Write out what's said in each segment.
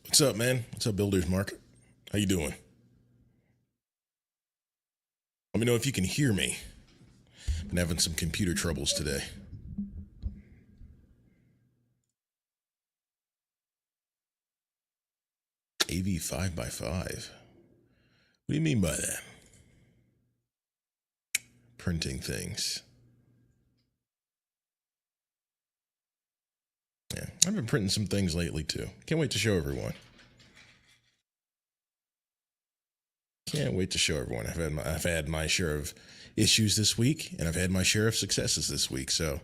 What's up, man? What's up, Builders Market? How you doing? Let me know if you can hear me. Been having some computer troubles today. AV 5x5. What do you mean by that? Printing things. Yeah, I've been printing some things lately too. Can't wait to show everyone. Can't wait to show everyone. I've had my share of issues this week, and I've had my share of successes this week. So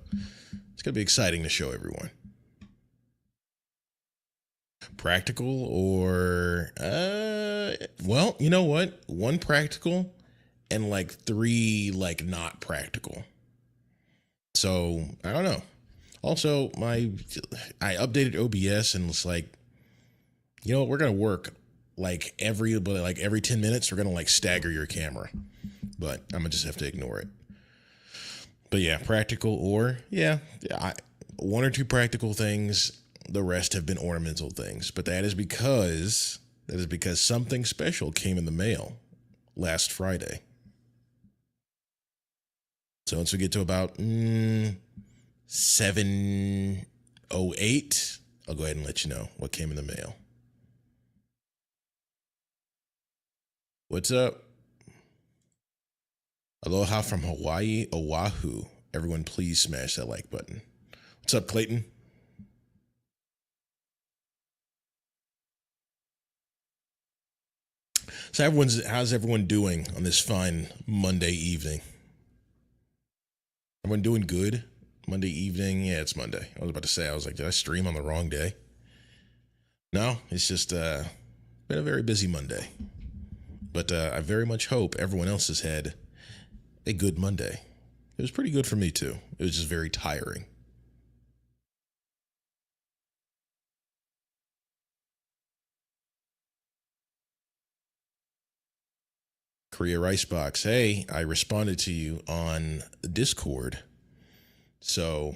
it's gonna be exciting to show everyone. Practical or well, you know what? One practical and like three like not practical. So I don't know. Also, I updated OBS and was like, you know what, we're gonna work like every 10 minutes, we're gonna like stagger your camera. But I'm gonna just have to ignore it. But yeah, practical or one or two practical things. The rest have been ornamental things. But that is because something special came in the mail last Friday. So once we get to about 7:08, I'll go ahead and let you know what came in the mail. What's up? Aloha from Hawaii, Oahu. Everyone, please smash that like button. What's up, Clayton? So how's everyone doing on this fine Monday evening? Everyone doing good? Monday evening? Yeah, it's Monday. I was about to say, I was like, did I stream on the wrong day? No, it's just been a very busy Monday. But I very much hope everyone else has had a good Monday. It was pretty good for me too. It was just very tiring. Korea Ricebox. Hey, I responded to you on Discord. So,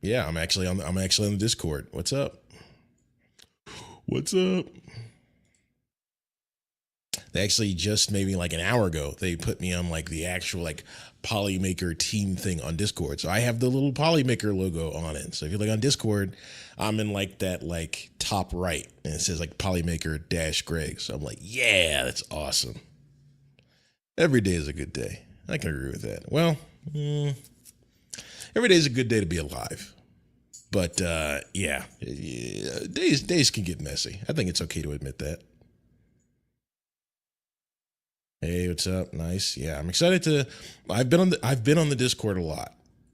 yeah, I'm actually on the Discord. What's up? What's up? They actually just maybe like an hour ago, they put me on like the actual like Polymaker team thing on Discord. So I have the little Polymaker logo on it. So if you look on Discord, I'm in like that like top right and it says like Polymaker - Greg. So I'm like, yeah, that's awesome. Every day is a good day. I can agree with that. Well, every day is a good day to be alive. But yeah, days can get messy. I think it's okay to admit that. Hey, what's up? Nice. Yeah, I'm excited to. I've been on the Discord a lot.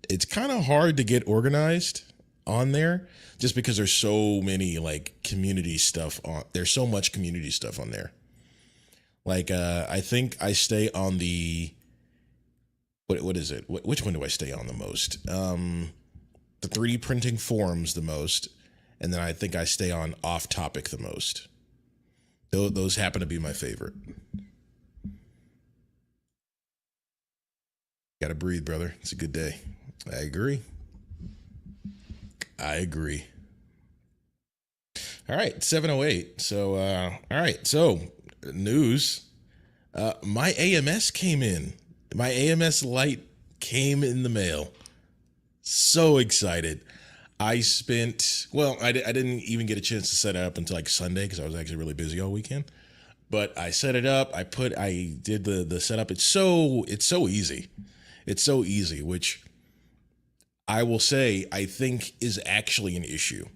It's kind of hard to get organized on there just because there's so many like community stuff on. There's so much community stuff on there. Like I think I stay on the what is it? Which one do I stay on the most? The 3D printing forums the most, and then I think I stay on off topic the most. Those happen to be my favorite. Gotta breathe, brother. It's a good day. I agree. I agree. All right, 7:08. So, all right. So, news. My AMS came in. My AMS light came in the mail. So excited. I didn't even get a chance to set it up until like Sunday because I was actually really busy all weekend. But I set it up. I did the setup. It's so easy. It's so easy, which I will say I think is actually an issue.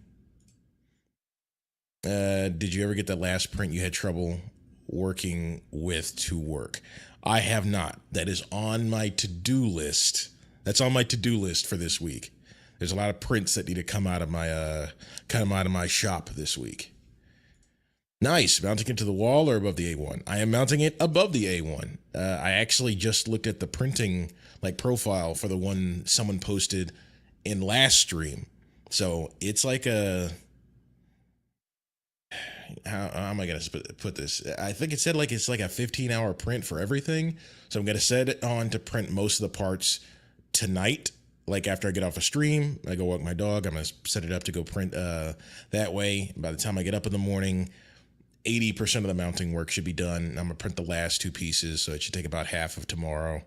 Did you ever get that last print you had trouble working with to work? I have not. That is on my to-do list That's on my to-do list for this week. There's a lot of prints that need to come out of my shop this week. Nice. Mounting it to the wall or above the A1? I am mounting it above the A1. I actually just looked at the printing like profile for the one someone posted in last stream. So it's like a, how am I going to put this? I think it said like it's like a 15-hour print for everything. So I'm going to set it on to print most of the parts tonight. Like after I get off a stream, I go walk my dog. I'm going to set it up to go print that way. By the time I get up in the morning, 80% of the mounting work should be done. I'm going to print the last two pieces, so it should take about half of tomorrow,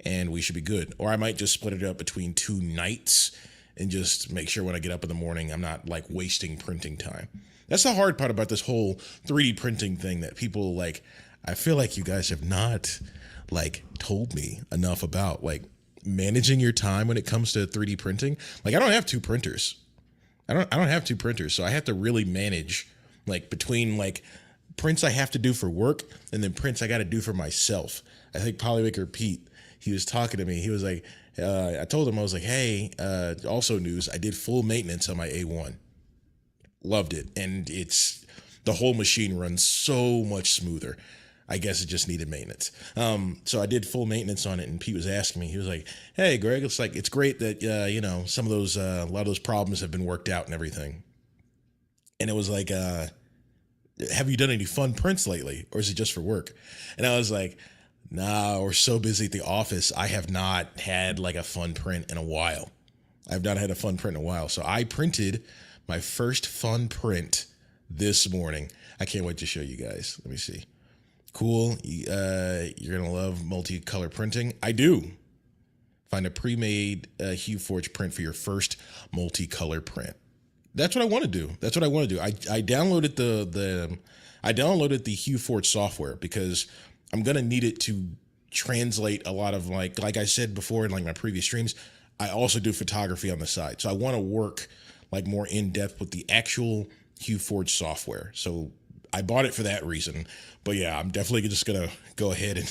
and we should be good. Or I might just split it up between 2 nights and just make sure when I get up in the morning, I'm not like wasting printing time. That's the hard part about this whole 3D printing thing that people like, I feel like you guys have not like told me enough about like managing your time when it comes to 3D printing. Like I don't have 2 printers. I don't have 2 printers, so I have to really manage like between like prints I have to do for work and then prints I got to do for myself. I think Polymaker Pete, he was talking to me. He was like, I told him, I was like, hey, also news, I did full maintenance on my A1. Loved it. And the whole machine runs so much smoother. I guess it just needed maintenance. So I did full maintenance on it, and Pete was asking me, he was like, hey, Greg, it's great that, some of those, a lot of those problems have been worked out and everything. And it was like, have you done any fun prints lately? Or is it just for work? And I was like, nah, we're so busy at the office. I have not had like a fun print in a while. I've not had a fun print in a while. So I printed my first fun print this morning. I can't wait to show you guys. Let me see. Cool. You're going to love multicolor printing. I do. Find a pre-made HueForge print for your first multicolor print. That's what I want to do. That's what I want to do. I downloaded the HueForge software because I'm gonna need it to translate a lot of like I said before in like my previous streams. I also do photography on the side, so I want to work like more in depth with the actual HueForge software. So I bought it for that reason. But yeah, I'm definitely just gonna go ahead and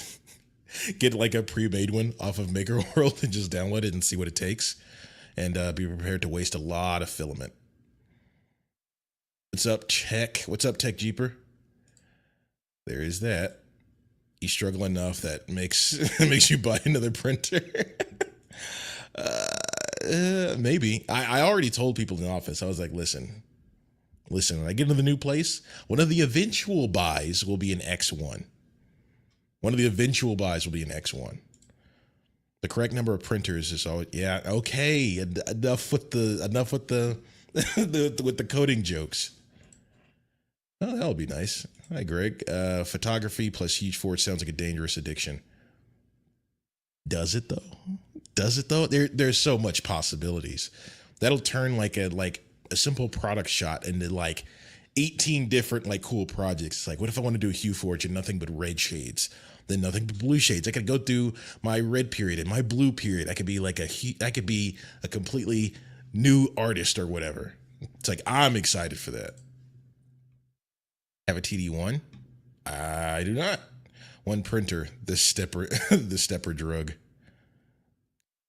get like a pre-made one off of Maker World and just download it and see what it takes, and be prepared to waste a lot of filament. What's up, Tech? What's up, Tech Jeeper? There is that. You struggle enough that makes you buy another printer. Maybe. I already told people in the office. I was like, listen. When I get into the new place, one of the eventual buys will be an X1. One of the eventual buys will be an X1. The correct number of printers is all. Yeah. Okay. Enough with the with the coding jokes. Oh, that'll be nice. Hi, Greg. Photography plus HueForge sounds like a dangerous addiction. Does it though? There's so much possibilities. That'll turn like a simple product shot into like 18 different like cool projects. Like, what if I want to do a HueForge and nothing but red shades? Then nothing but blue shades. I could go through my red period and my blue period. I could be a completely new artist or whatever. It's like, I'm excited for that. Have a TD1? I do not. One printer, the stepper drug.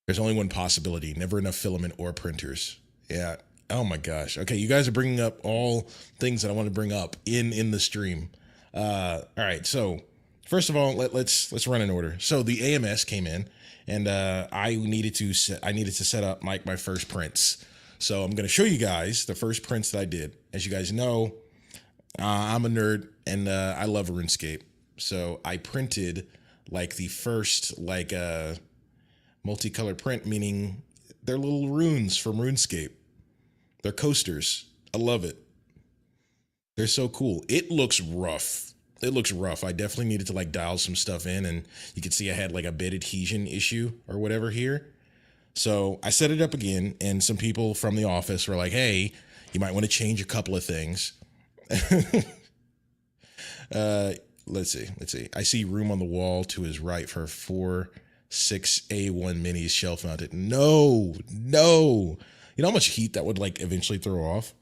There's only one possibility, never enough filament or printers. Yeah. Oh my gosh. Okay, you guys are bringing up all things that I want to bring up in the stream. All right, so first of all, let's run in order. So the AMS came in, and I needed to set up my first prints. So I'm going to show you guys the first prints that I did. As you guys know, I'm a nerd, and I love RuneScape. So I printed like the first like multicolor print, meaning they're little runes from RuneScape. They're coasters. I love it. They're so cool. It looks rough. I definitely needed to like dial some stuff in, and you can see I had like a bed adhesion issue or whatever here. So I set it up again, and some people from the office were like, hey, you might want to change a couple of things. Let's see. I see room on the wall to his right for 4, 6 A1 minis shelf mounted. No. You know how much heat that would like eventually throw off?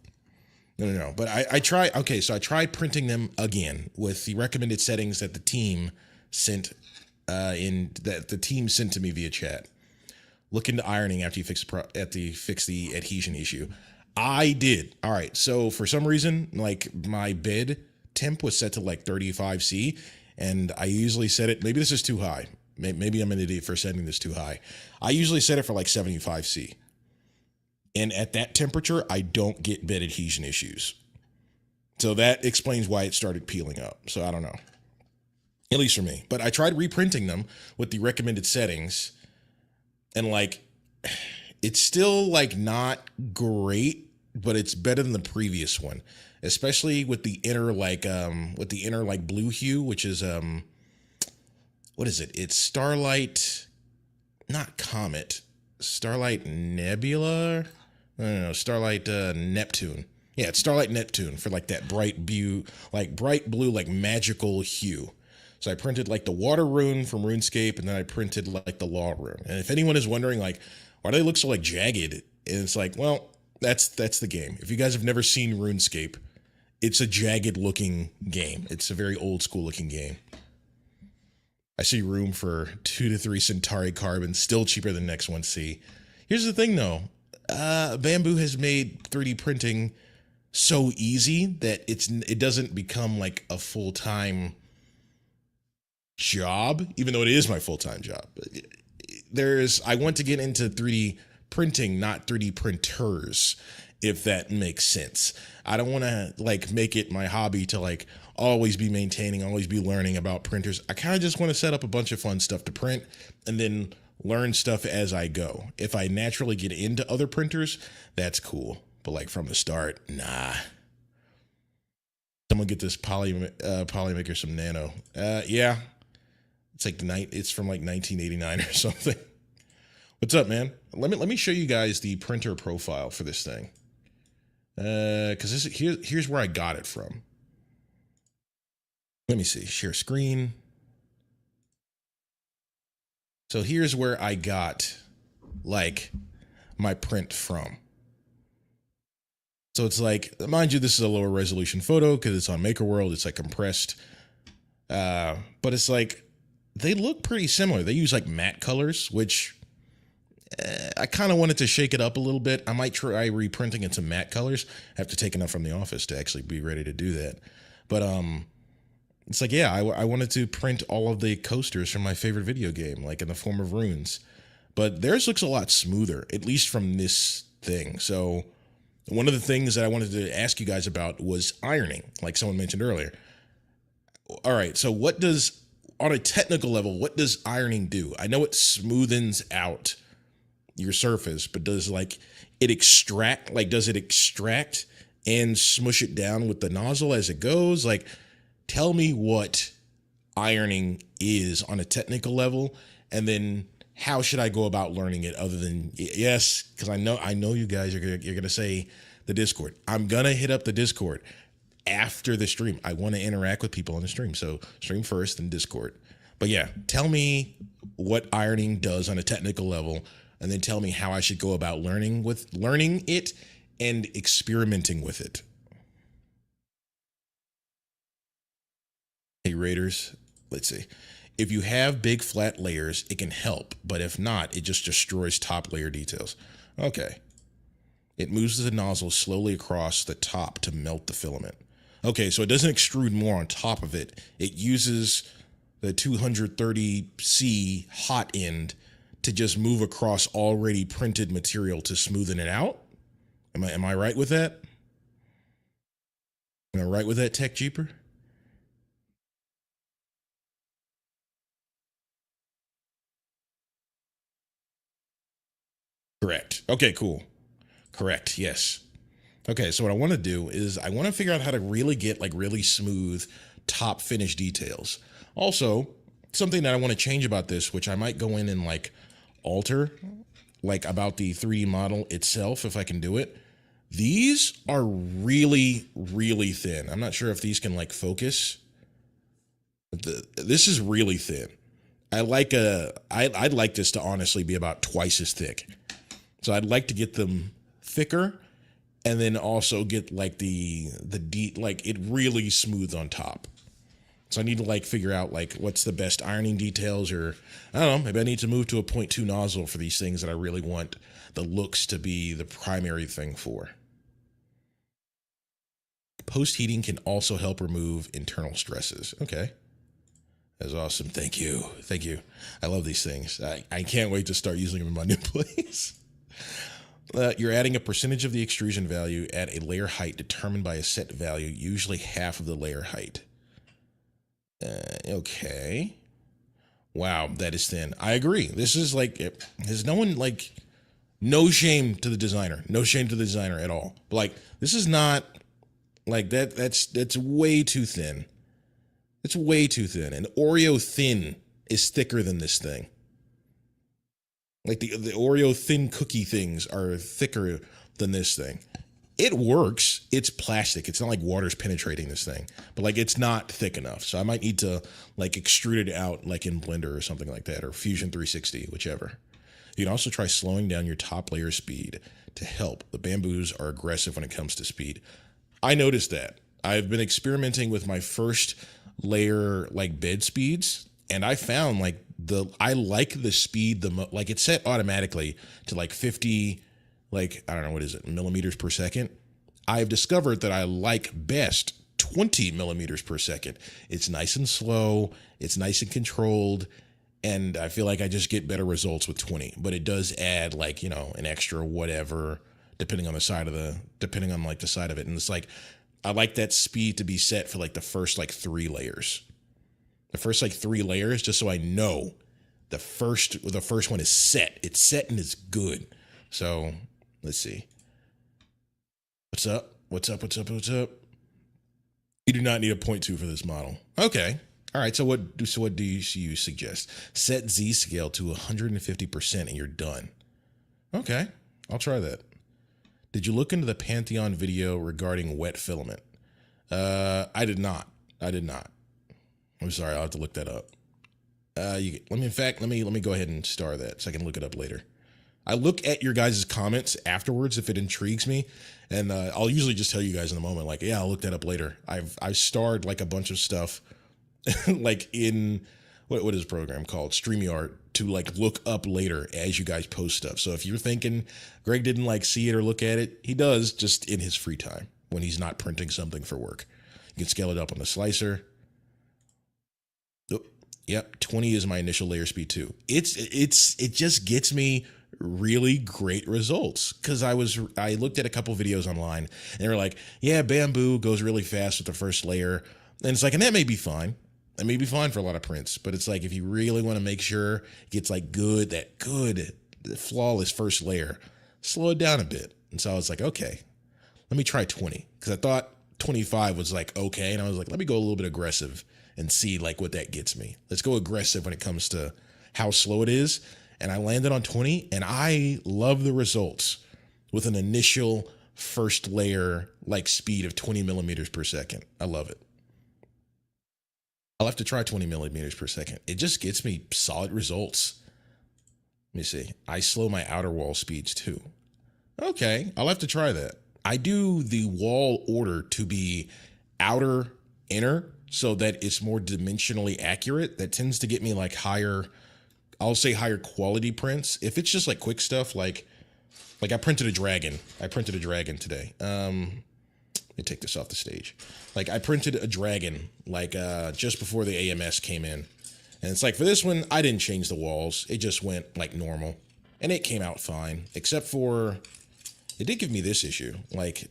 No. But I tried. Okay, so I tried printing them again with the recommended settings that the team sent to me via chat. look into ironing after you fix the adhesion issue. I did. All right. So for some reason, like my bed temp was set to like 35°C, and I usually set it. Maybe this is too high. Maybe I'm an idiot for setting this too high. I usually set it for like 75°C. And at that temperature, I don't get bed adhesion issues. So that explains why it started peeling up. So I don't know. At least for me. But I tried reprinting them with the recommended settings. And like, it's still like not great, but it's better than the previous one. Especially with the inner like blue hue, which is what is it? It's Starlight, not Comet. Starlight Nebula? No, Starlight Neptune. Yeah, it's Starlight Neptune for like that bright blue, like magical hue. So I printed like the water rune from RuneScape, and then I printed like the law rune. And if anyone is wondering like, why do they look so like jagged? And it's like, well, that's the game. If you guys have never seen RuneScape, it's a jagged looking game. It's a very old school looking game. I see room for 2 to 3 Centauri carbon, still cheaper than Next 1C. Here's the thing though. Bambu has made 3D printing so easy that it doesn't become like a full-time job, even though it is my full-time job. I want to get into 3D printing, not 3D printers, if that makes sense. I don't want to like make it my hobby to like always be maintaining, always be learning about printers. I kind of just want to set up a bunch of fun stuff to print and then learn stuff as I go. If I naturally get into other printers, that's cool. But like from the start, nah. Someone get this Polymaker some nano. Yeah. It's like it's from like 1989 or something. What's up, man? Let me show you guys the printer profile for this thing. Because here's where I got it from. Let me see. Share screen. So here's where I got like my print from. So it's like, mind you, this is a lower resolution photo because it's on MakerWorld. It's like compressed. But it's like, they look pretty similar. They use like matte colors, which I kind of wanted to shake it up a little bit. I might try reprinting into matte colors. I have to take enough from the office to actually be ready to do that. But it's like, yeah, I wanted to print all of the coasters from my favorite video game, like in the form of runes. But theirs looks a lot smoother, at least from this thing. So one of the things that I wanted to ask you guys about was ironing, like someone mentioned earlier. All right, so on a technical level, what does ironing do? I know it smoothens out your surface, but does it extract and smush it down with the nozzle as it goes? Like, tell me what ironing is on a technical level, and then how should I go about learning it other than, yes, because I know you guys you're gonna say the Discord. I'm gonna hit up the Discord after the stream. I want to interact with people on the stream, so stream first, then Discord. But yeah, tell me what ironing does on a technical level, and then tell me how I should go about learning it and experimenting with it. Hey Raiders, let's see. If you have big flat layers, it can help, but if not, it just destroys top layer details. Okay. It moves the nozzle slowly across the top to melt the filament. Okay, so it doesn't extrude more on top of it. It uses the 230°C hot end to just move across already printed material to smoothen it out. Am I right with that? Am I right with that, Tech Jeeper? Correct. Okay, cool. Correct. Yes. Okay, so what I want to do is I want to figure out how to really get really smooth top finish details. Also, something that I want to change about this, which I might go in and alter, about the 3D model itself, if I can do it. These are really, really thin. I'm not sure if these can focus. This is really thin. I'd like this to honestly be about twice as thick. So I'd like to get them thicker, and then also get it really smooth on top. So I need to like figure out like what's the best ironing details, or I don't know, maybe I need to move to a 0.2 nozzle for these things that I really want the looks to be the primary thing for. Post heating can also help remove internal stresses. Okay. That's awesome. Thank you. Thank you. I love these things. I can't wait to start using them in my new place. You're adding a percentage of the extrusion value at a layer height determined by a set value, usually half of the layer height. Okay. Wow, that is thin. I agree. This is like, has no one like, no shame to the designer. No shame to the designer at all. But like, this is not like that. That's way too thin. It's way too thin. And Oreo thin is thicker than this thing. Like the Oreo thin cookie things are thicker than this thing. It works. It's plastic. It's not like water's penetrating this thing, but like it's not thick enough. So I might need to like extrude it out like in Blender or something like that, or Fusion 360, whichever. You can also try slowing down your top layer speed to help. The bamboos are aggressive when it comes to speed. I noticed that. I've been experimenting with my first layer like bed speeds, and I found like I like the speed like it's set automatically to like 50, like I don't know, what is it, millimeters per second. I've discovered that I like best 20 millimeters per second. It's nice and slow, it's nice and controlled, and I feel like I just get better results with 20. But it does add like, you know, an extra whatever depending on the side of the side of it. And it's like I like that speed to be set for like the first like 3 layers. The first like 3 layers, just so I know the first one is set. It's set and it's good. So let's see. What's up? What's up? What's up? What's up? You do not need a 0.2 for this model. Okay. All right. So what do you suggest? Set Z scale to 150% and you're done. Okay. I'll try that. Did you look into the Pantheon video regarding wet filament? I did not. I'm sorry. I'll have to look that up. Let me go ahead and star that so I can look it up later. I look at your guys' comments afterwards if it intrigues me, and I'll usually just tell you guys in the moment, like, yeah, I'll look that up later. I've starred like a bunch of stuff, like in what is the program called, StreamYard, to like look up later as you guys post stuff. So if you're thinking Greg didn't like see it or look at it, he does just in his free time when he's not printing something for work. You can scale it up on the slicer. Oh, yep, 20 is my initial layer speed too. It just gets me really great results because I looked at a couple videos online and they were like, yeah, bamboo goes really fast with the first layer, and it's like, and that may be fine. That may be fine for a lot of prints, but it's like if you really want to make sure it gets like good, flawless first layer, slow it down a bit. And so I was like, okay, let me try 20 because I thought 25 was like okay, and I was like, let me go a little bit aggressive and see like what that gets me. Let's go aggressive when it comes to how slow it is. And I landed on 20, and I love the results with an initial first layer like speed of 20 millimeters per second. I love it. I'll have to try 20 millimeters per second. It just gets me solid results. Let me see. I slow my outer wall speeds too. Okay, I'll have to try that. I do the wall order to be outer, inner, so that it's more dimensionally accurate. That tends to get me like higher, I'll say higher quality prints. If it's just like quick stuff, like I printed a dragon. I printed a dragon today. Let me take this off the stage. Like I printed a dragon like just before the AMS came in. And it's like for this one, I didn't change the walls. It just went like normal. And it came out fine, except for it did give me this issue. Like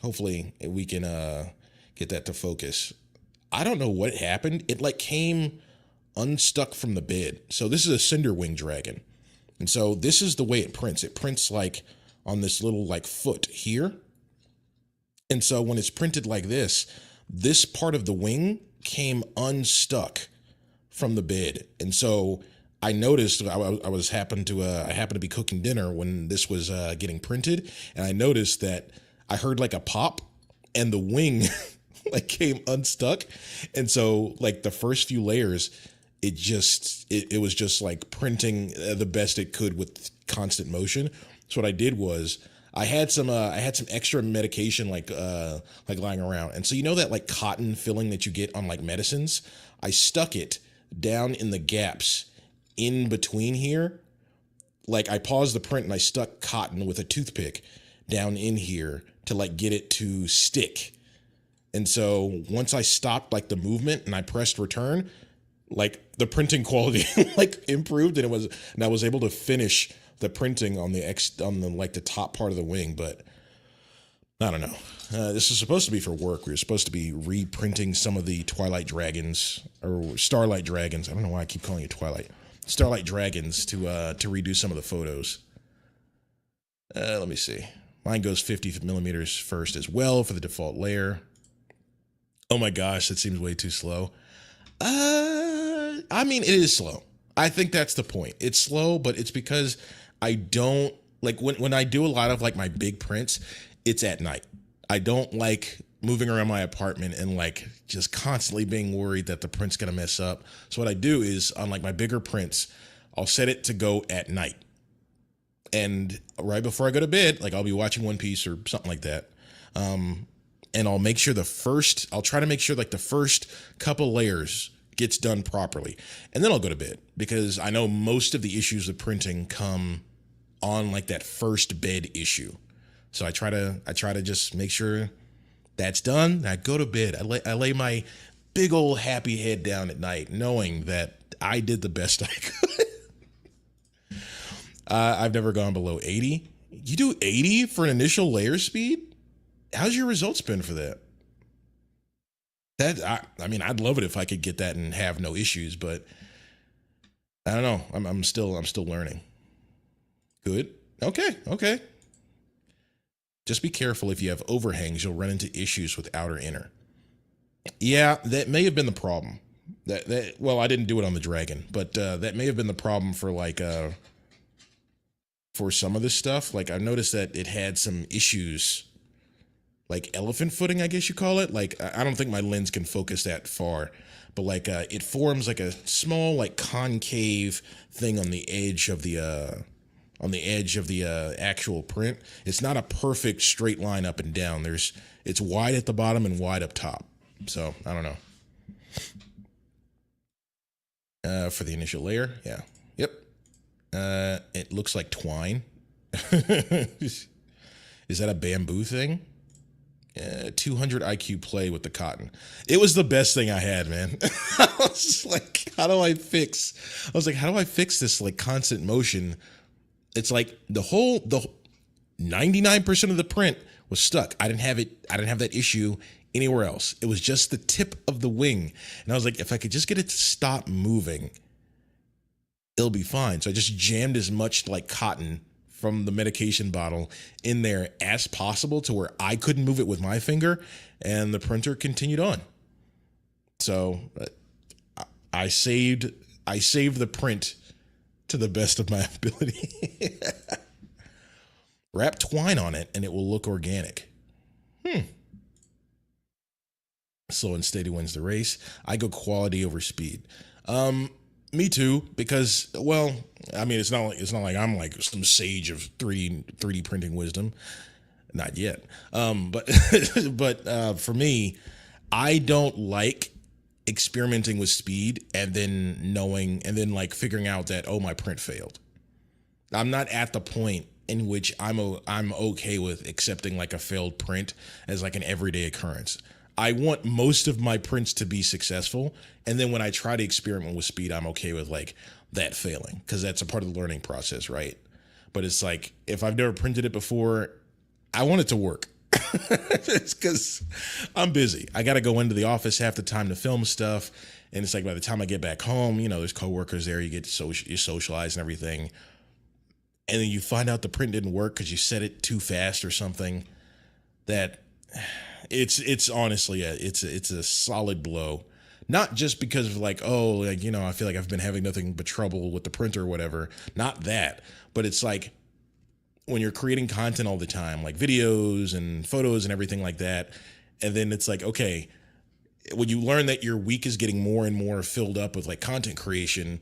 hopefully we can get that to focus. I don't know what happened. It like came unstuck from the bed. So this is a Cinderwing dragon. And so this is the way it prints. It prints like on this little like foot here. And so when it's printed like this part of the wing came unstuck from the bed. And so I noticed I happened to be cooking dinner when this was getting printed, and I noticed that I heard like a pop and the wing like came unstuck. And so like the first few layers, it was just like printing the best it could with constant motion. So what I did was I had some extra medication like lying around. And so you know that like cotton filling that you get on like medicines? I stuck it down in the gaps in between here. Like I paused the print and I stuck cotton with a toothpick down in here to like get it to stick. And so once I stopped like the movement and I pressed return, like the printing quality like improved, and I was able to finish the printing on the like the top part of the wing. But I don't know. This is supposed to be for work. We were supposed to be reprinting some of the Twilight Dragons or Starlight Dragons. I don't know why I keep calling it Twilight. Starlight Dragons to redo some of the photos. Let me see. Mine goes 50 millimeters first as well for the default layer. Oh my gosh, that seems way too slow. I mean, it is slow. I think that's the point. It's slow, but it's because I don't like when I do a lot of like my big prints, it's at night. I don't like moving around my apartment and like just constantly being worried that the print's gonna mess up. So what I do is on like my bigger prints, I'll set it to go at night. And right before I go to bed, like I'll be watching One Piece or something like that. And I'll make sure I'll try to make sure like the first couple layers gets done properly. And then I'll go to bed because I know most of the issues of printing come on like that first bed issue. So I try to just make sure that's done. I go to bed. I lay my big old happy head down at night knowing that I did the best I could. I've never gone below 80. You do 80 for an initial layer speed? How's your results been for that? I mean, I'd love it if I could get that and have no issues, but I don't know. I'm still learning. Good. Okay. Just be careful if you have overhangs, you'll run into issues with outer inner. Yeah, that may have been the problem. Well, I didn't do it on the dragon, but that may have been the problem for like for some of this stuff. Like I've noticed that it had some issues, like elephant footing, I guess you call it. Like I don't think my lens can focus that far, but like it forms like a small like concave thing on the edge of the actual print. It's not a perfect straight line up and down. It's wide at the bottom and wide up top. So I don't know. For the initial layer, yeah, yep. It looks like twine. Is that a bamboo thing? 200 IQ play with the cotton. It was the best thing I had, man. I was like, how do I fix this like constant motion? It's like the 99% of the print was stuck. I didn't have that issue anywhere else. It was just the tip of the wing. And I was like, if I could just get it to stop moving, it'll be fine. So I just jammed as much like cotton from the medication bottle in there as possible to where I couldn't move it with my finger, and the printer continued on. So I saved the print to the best of my ability. Wrap twine on it and it will look organic. Slow and steady wins the race. I go quality over speed. Me too, because, well, I mean, it's not like I'm like some sage of 3D printing wisdom. Not yet. But for me, I don't like experimenting with speed and then like figuring out that, oh, my print failed. I'm not at the point in which I'm okay with accepting like a failed print as like an everyday occurrence. I want most of my prints to be successful. And then when I try to experiment with speed, I'm okay with like that failing, because that's a part of the learning process, right? But it's like, if I've never printed it before, I want it to work. It's because I'm busy. I got to go into the office half the time to film stuff. And it's like, by the time I get back home, you know, there's coworkers there, you socialize and everything. And then you find out the print didn't work because you set it too fast or something. That it's honestly it's a solid blow. Not just because of like, oh, like, you know, I feel like I've been having nothing but trouble with the printer or whatever. Not that, but it's like when you're creating content all the time, like videos and photos and everything like that. And then it's like, okay, when you learn that your week is getting more and more filled up with like content creation,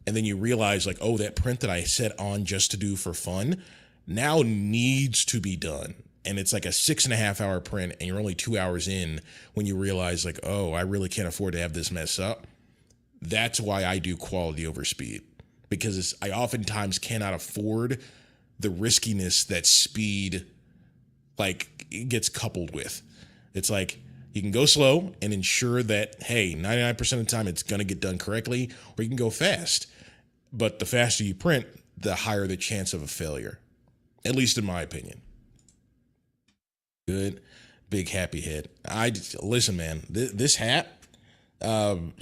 and then you realize like, oh, that print that I set on just to do for fun now needs to be done. And it's like a 6.5 hour print, and you're only 2 hours in when you realize, like, oh, I really can't afford to have this mess up. That's why I do quality over speed, because I oftentimes cannot afford the riskiness that speed like it gets coupled with. It's like you can go slow and ensure that, hey, 99% of the time it's going to get done correctly, or you can go fast. But the faster you print, the higher the chance of a failure, at least in my opinion. Good, big happy head. Listen, man, this hat, I'm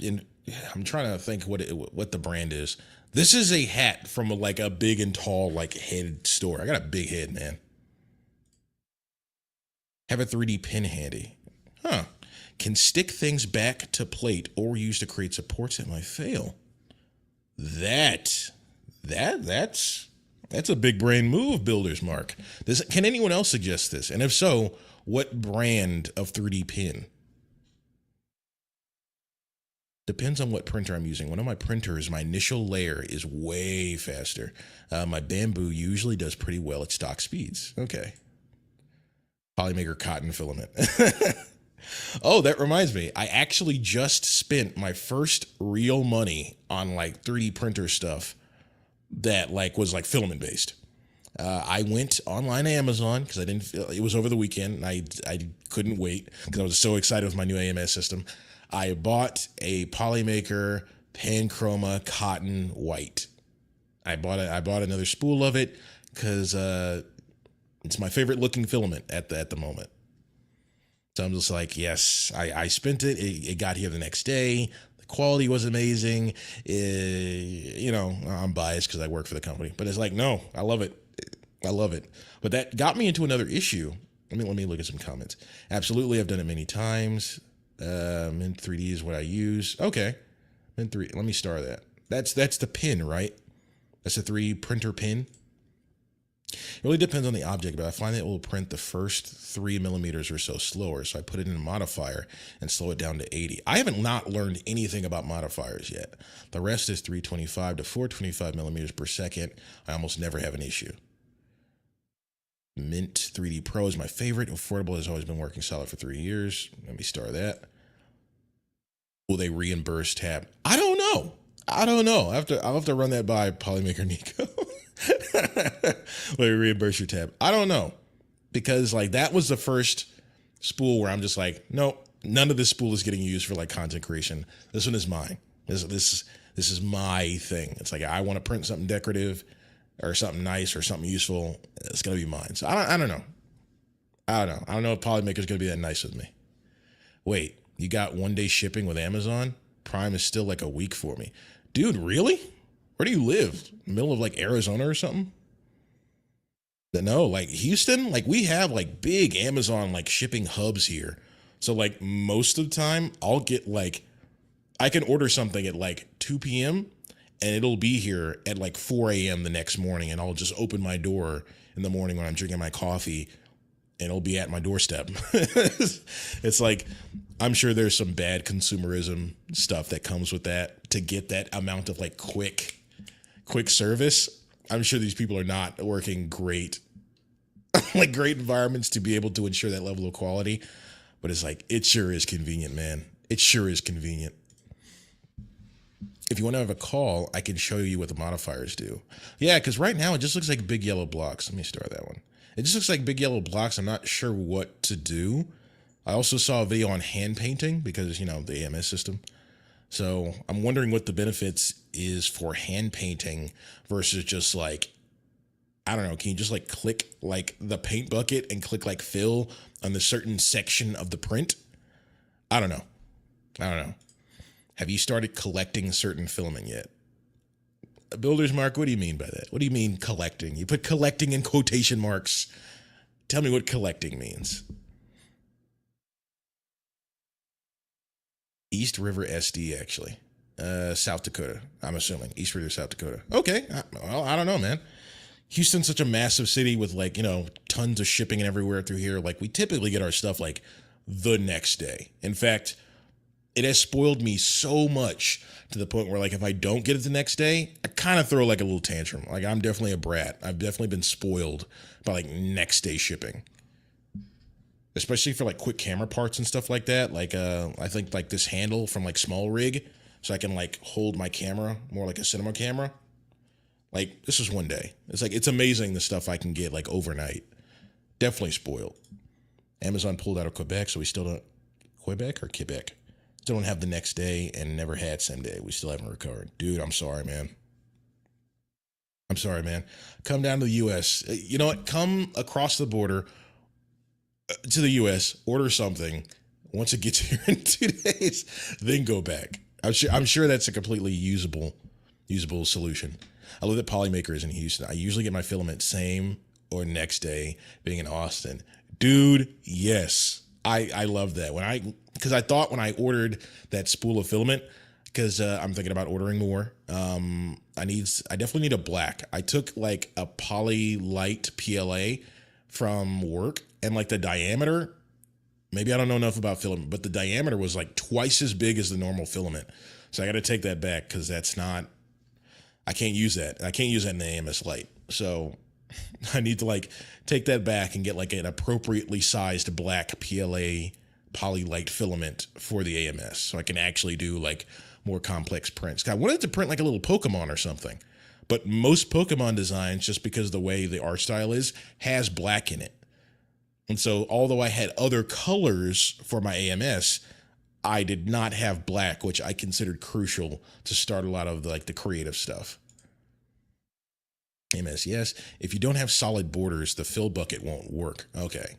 trying to think what the brand is. This is a hat from like a big and tall like head store. I got a big head, man. Have a 3D pin handy. Huh. Can stick things back to plate or use to create supports that might fail. That's a big brain move, Builders Mark. Can anyone else suggest this? And if so, what brand of 3D pin? Depends on what printer I'm using. One of my printers, my initial layer is way faster. My Bamboo usually does pretty well at stock speeds. Okay. Polymaker cotton filament. Oh, that reminds me. I actually just spent my first real money on like 3D printer stuff that like was like filament based. I went online to Amazon because I didn't feel it was over the weekend. And I couldn't wait because I was so excited with my new AMS system. I bought a Polymaker Pan Chroma cotton white. I bought another spool of it because it's my favorite looking filament at the moment. So I'm just like, yes, I spent it. It got here the next day. The quality was amazing. I'm biased because I work for the company, but it's like, no, I love it. I love it. But that got me into another issue. Let me look at some comments. Absolutely, I've done it many times. Mint 3D is what I use. Okay, Mint 3. Let me star that. That's the pin, right? That's a 3D printer pin. It really depends on the object, but I find that it will print the first 3 millimeters or so slower. So I put it in a modifier and slow it down to 80. I haven't not learned anything about modifiers yet. The rest is 325 to 425 millimeters per second. I almost never have an issue. Mint 3D Pro is my favorite. Affordable has always been working solid for 3 years. Let me star that. Will they reimburse tab? I don't know. I'll have to run that by Polymaker Nico. Will they reimburse your tab? I don't know. Because like that was the first spool where I'm just like, nope, none of this spool is getting used for like content creation. This one is mine. This is my thing. It's like I want to print something decorative or something nice or something useful. It's gonna be mine. So I don't know. I don't know if Polymaker's gonna be that nice with me. Wait, you got 1 day shipping with Amazon? Prime is still like a week for me. Dude, really? Where do you live? Middle of like Arizona or something? No, like Houston, like we have like big Amazon like shipping hubs here. So like most of the time I'll get like, I can order something at like 2 p.m. and it'll be here at like 4 a.m. the next morning, and I'll just open my door in the morning when I'm drinking my coffee and it'll be at my doorstep. It's like, I'm sure there's some bad consumerism stuff that comes with that to get that amount of like quick service. I'm sure these people are not working great, like great environments to be able to ensure that level of quality. But it's like, it sure is convenient, man. It sure is convenient. If you want to have a call, I can show you what the modifiers do. Yeah, because right now it just looks like big yellow blocks. Let me start that one. It just looks like big yellow blocks. I'm not sure what to do. I also saw a video on hand painting because, the AMS system. So I'm wondering what the benefits is for hand painting versus just like, I don't know, can you just like click like the paint bucket and click like fill on the certain section of the print? I don't know. Have you started collecting certain filament yet? Builders Mark, what do you mean by that? What do you mean collecting? You put collecting in quotation marks. Tell me what collecting means. East River SD, actually. South Dakota, I'm assuming. East River, South Dakota. Okay. Well, I don't know, man. Houston's such a massive city with like, tons of shipping and everywhere through here. Like we typically get our stuff like the next day. In fact, it has spoiled me so much to the point where like if I don't get it the next day, I kind of throw like a little tantrum. Like I'm definitely a brat. I've definitely been spoiled by like next day shipping. Especially for like quick camera parts and stuff like that. Like I think like this handle from like Small Rig, so I can like hold my camera more like a cinema camera. Like this is one day. It's like it's amazing the stuff I can get like overnight. Definitely spoiled. Amazon pulled out of Quebec, so we still don't Quebec or Quebec. Still don't have the next day and never had same day. We still haven't recovered. Dude, I'm sorry, man. I'm sorry, man. Come down to the US. You know what? Come across the border to the US, order something. Once it gets here in 2 days, then go back. I'm sure that's a completely usable solution. I live at Polymakers in Houston. I usually get my filament same or next day being in Austin. Dude, yes. I love that. Because I thought when I ordered that spool of filament, because I'm thinking about ordering more. I definitely need a black. I took like a Poly Light PLA from work, and like the diameter, maybe I don't know enough about filament, but the diameter was like twice as big as the normal filament. So I got to take that back because I can't use that. I can't use that in the AMS Light. So I need to like take that back and get like an appropriately sized black PLA Poly Light filament for the AMS so I can actually do like more complex prints. I wanted to print like a little Pokemon or something, but most Pokemon designs, just because the way the art style is, has black in it. And so although I had other colors for my AMS, I did not have black, which I considered crucial to start a lot of the creative stuff. AMS, yes. If you don't have solid borders, the fill bucket won't work. Okay.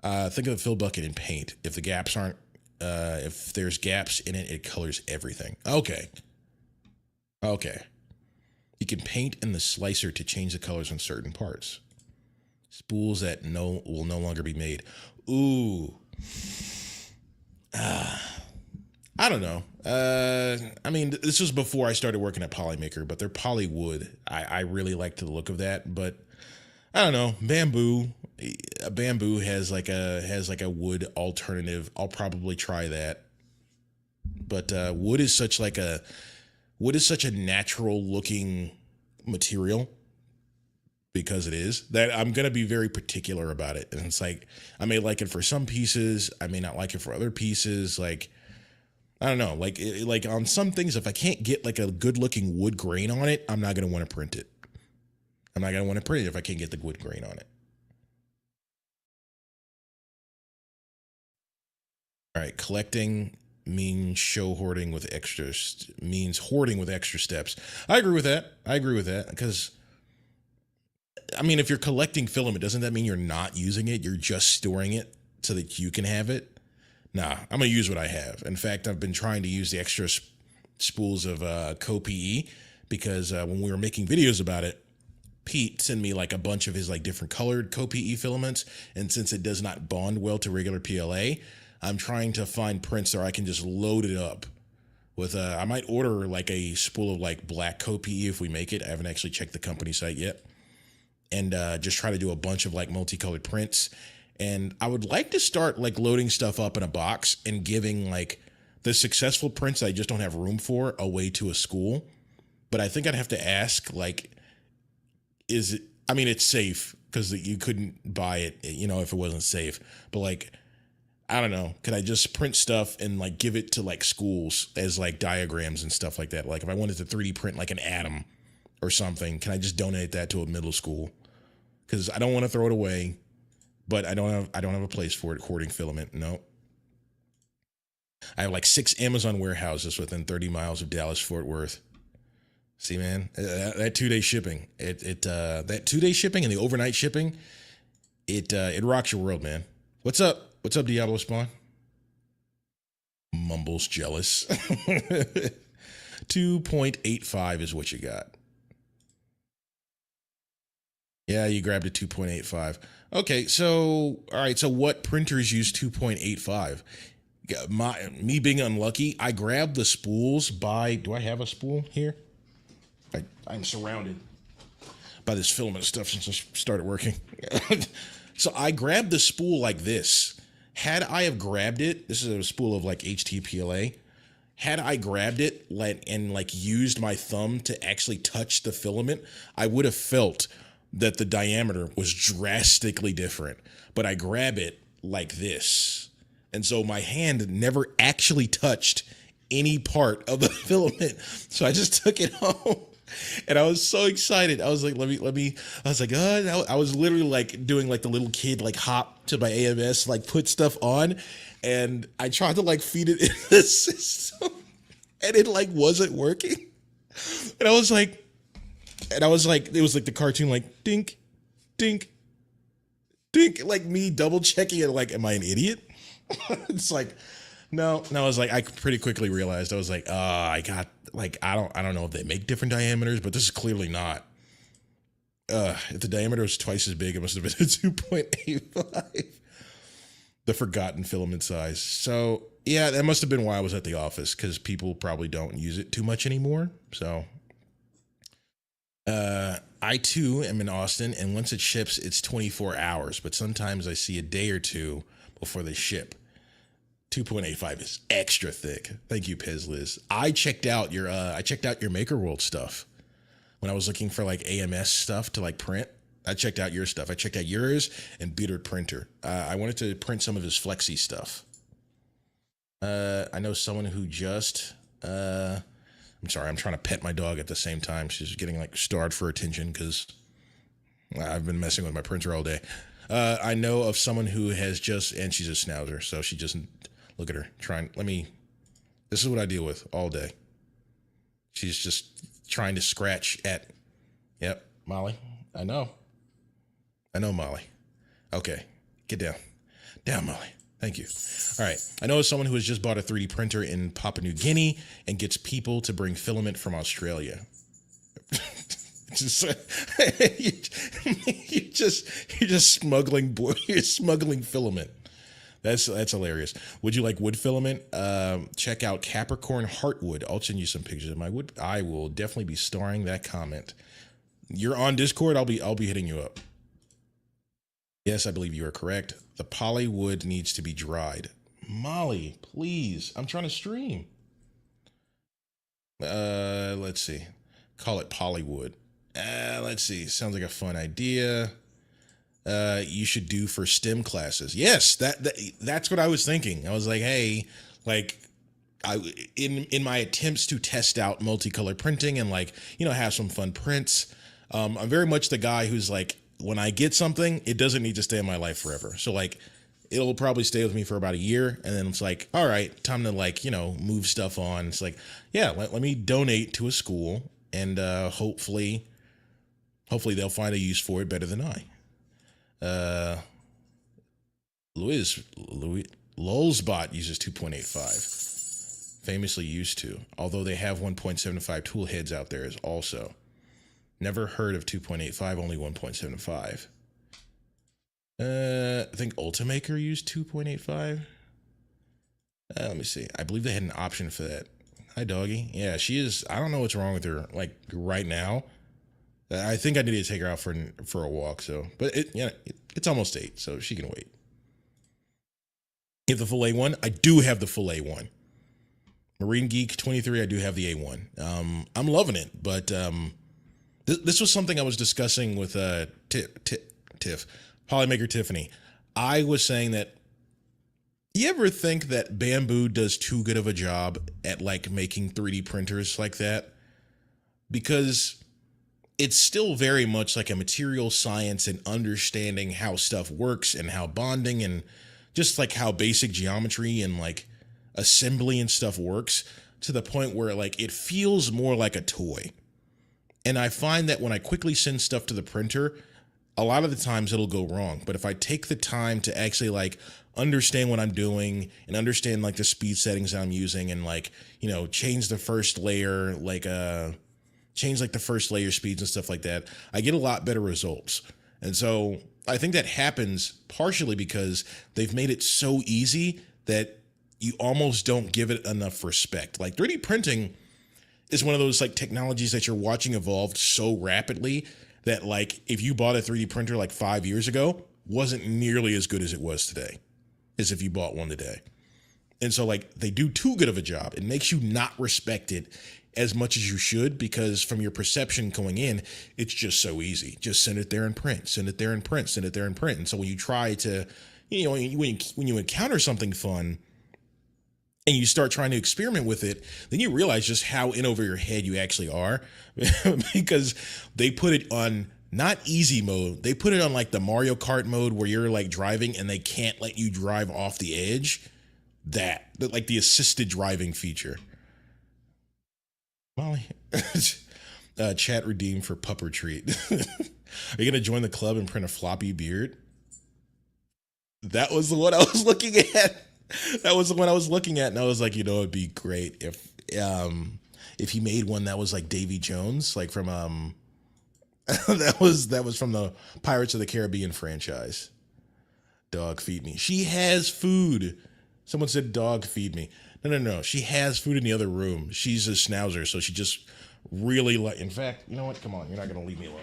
Think of the fill bucket in paint. If the gaps aren't, if there's gaps in it, it colors everything. Okay. Okay. You can paint in the slicer to change the colors on certain parts. Spools that will no longer be made. Ooh. I don't know. I mean, this was before I started working at Polymaker, but they're polywood. I really like the look of that, but I don't know. Bamboo has like a wood alternative. I'll probably try that. But wood is such a natural looking material, because it is, that I'm going to be very particular about it. And it's like, I may like it for some pieces. I may not like it for other pieces. Like, I don't know, like on some things, if I can't get like a good looking wood grain on it, I'm not going to want to print it. I'm not going to want to print it if I can't get the wood grain on it. All right. Collecting means hoarding with extra steps. I agree with that. Because I mean, if you're collecting filament, doesn't that mean you're not using it? You're just storing it so that you can have it? Nah, I'm going to use what I have. In fact, I've been trying to use the extra spools of CoPE because when we were making videos about it, Pete sent me like a bunch of his like different colored CoPE filaments. And since it does not bond well to regular PLA, I'm trying to find prints where I can just load it up with I might order like a spool of like black CoPE if we make it. I haven't actually checked the company site yet. And just try to do a bunch of like multicolored prints. And I would like to start like loading stuff up in a box and giving like the successful prints I just don't have room for away to a school. But I think I'd have to ask, like, is it, I mean, it's safe because you couldn't buy it, if it wasn't safe. But like, I don't know, could I just print stuff and like give it to like schools as like diagrams and stuff like that? Like if I wanted to 3D print like an atom or something, can I just donate that to a middle school? Because I don't want to throw it away. But I don't have a place for it hoarding filament. No. I have like 6 Amazon warehouses within 30 miles of Dallas Fort Worth. See, man, that 2-day shipping, that 2-day shipping and the overnight shipping, it rocks your world, man. What's up? What's up, Diablo Spawn? Mumbles jealous. 2.85 is what you got. Yeah, you grabbed a 2.85. Okay, so, all right, so what printers use 2.85? Me being unlucky, I grabbed the spools do I have a spool here? I'm surrounded by this filament stuff since I started working. So I grabbed the spool like this. Had I have grabbed it, this is a spool of like HTPLA. Had I grabbed it and like used my thumb to actually touch the filament, I would have felt that the diameter was drastically different. But I grab it like this. And so my hand never actually touched any part of the filament. So I just took it home. And I was so excited. I was like, I was like, I was literally like doing like the little kid, like hop to my AMS, like put stuff on. And I tried to like feed it in the system and it like wasn't working. And it was like the cartoon, like dink, dink, dink, like me double checking it. Like, am I an idiot? It's like, no, I was like, I pretty quickly realized I was like, I got like, I don't know if they make different diameters, but this is clearly not. If the diameter was twice as big, it must have been a 2.85. The forgotten filament size. So yeah, that must have been why I was at the office, because people probably don't use it too much anymore. So I too am in Austin, and once it ships, it's 24 hours, but sometimes I see a day or two before they ship. 2.85 is extra thick. Thank you, Pizliz. I checked out your Maker World stuff when I was looking for like AMS stuff to like print. I checked out your stuff. I checked out yours and Bearded Printer. I wanted to print some of his Flexi stuff. I know someone who just, I'm sorry, I'm trying to pet my dog at the same time. She's getting like starved for attention because I've been messing with my printer all day. I know of someone who has just, and she's a schnauzer, so she just, look at her, this is what I deal with all day. She's just trying to scratch at, yep, Molly, I know, Molly. Okay, get down. Down, Molly. Thank you. All right. I know someone who has just bought a 3D printer in Papua New Guinea and gets people to bring filament from Australia. You're just smuggling filament. That's hilarious. Would you like wood filament? Check out Capricorn Heartwood. I'll send you some pictures of my wood. I will definitely be starring that comment. You're on Discord. I'll be hitting you up. Yes, I believe you are correct. The poly wood needs to be dried. Molly, please. I'm trying to stream. Let's see. Call it polywood. Let's see. Sounds like a fun idea. You should do for STEM classes. Yes, that's what I was thinking. I was like, hey, like in my attempts to test out multicolor printing and like, have some fun prints. I'm very much the guy who's like, when I get something, it doesn't need to stay in my life forever. So like, it'll probably stay with me for about a year. And then it's like, all right, time to like, move stuff on. It's like, yeah, let me donate to a school and hopefully they'll find a use for it better than I. Lulzbot uses 2.85. Famously used to, although they have 1.75 tool heads out there as also. Never heard of 2.85, only 1.75. I think Ultimaker used 2.85. Let me see. I believe they had an option for that. Hi, doggy. Yeah, she is. I don't know what's wrong with her. Like right now, I think I need to take her out for a walk. So, but it's almost 8, so she can wait. You have the full A1. I do have the full A1. Marine Geek 23. I do have the A1. I'm loving it, but this was something I was discussing with Tiff, Polymaker Tiffany. I was saying that, you ever think that Bamboo does too good of a job at like making 3D printers like that? Because it's still very much like a material science and understanding how stuff works and how bonding and just like how basic geometry and like assembly and stuff works, to the point where like it feels more like a toy. And I find that when I quickly send stuff to the printer, a lot of the times it'll go wrong. But if I take the time to actually like understand what I'm doing and understand like the speed settings I'm using and like, change the first layer, change like the first layer speeds and stuff like that, I get a lot better results. And so I think that happens partially because they've made it so easy that you almost don't give it enough respect. Like 3D printing is one of those like technologies that you're watching evolve so rapidly that like if you bought a 3D printer like 5 years ago, wasn't nearly as good as it was today as if you bought one today. And so like they do too good of a job. It makes you not respect it as much as you should, because from your perception going in, it's just so easy. Just send it there and print, send it there and print, send it there and print. And so when you try to, when you encounter something fun and you start trying to experiment with it, then you realize just how in over your head you actually are because they put it on not easy mode. They put it on like the Mario Kart mode where you're like driving and they can't let you drive off the edge. Like the assisted driving feature. Molly, chat redeemed for pupper treat. Are you gonna join the club and print a floppy beard? That was the one I was looking at. That was the one I was looking at, and I was like, it'd be great if he made one that was like Davy Jones, like from that was from the Pirates of the Caribbean franchise. Dog feed me. She has food. Someone said dog feed me. No. She has food in the other room. She's a schnauzer, so she just really like. In fact, you know what? Come on, you're not gonna leave me alone.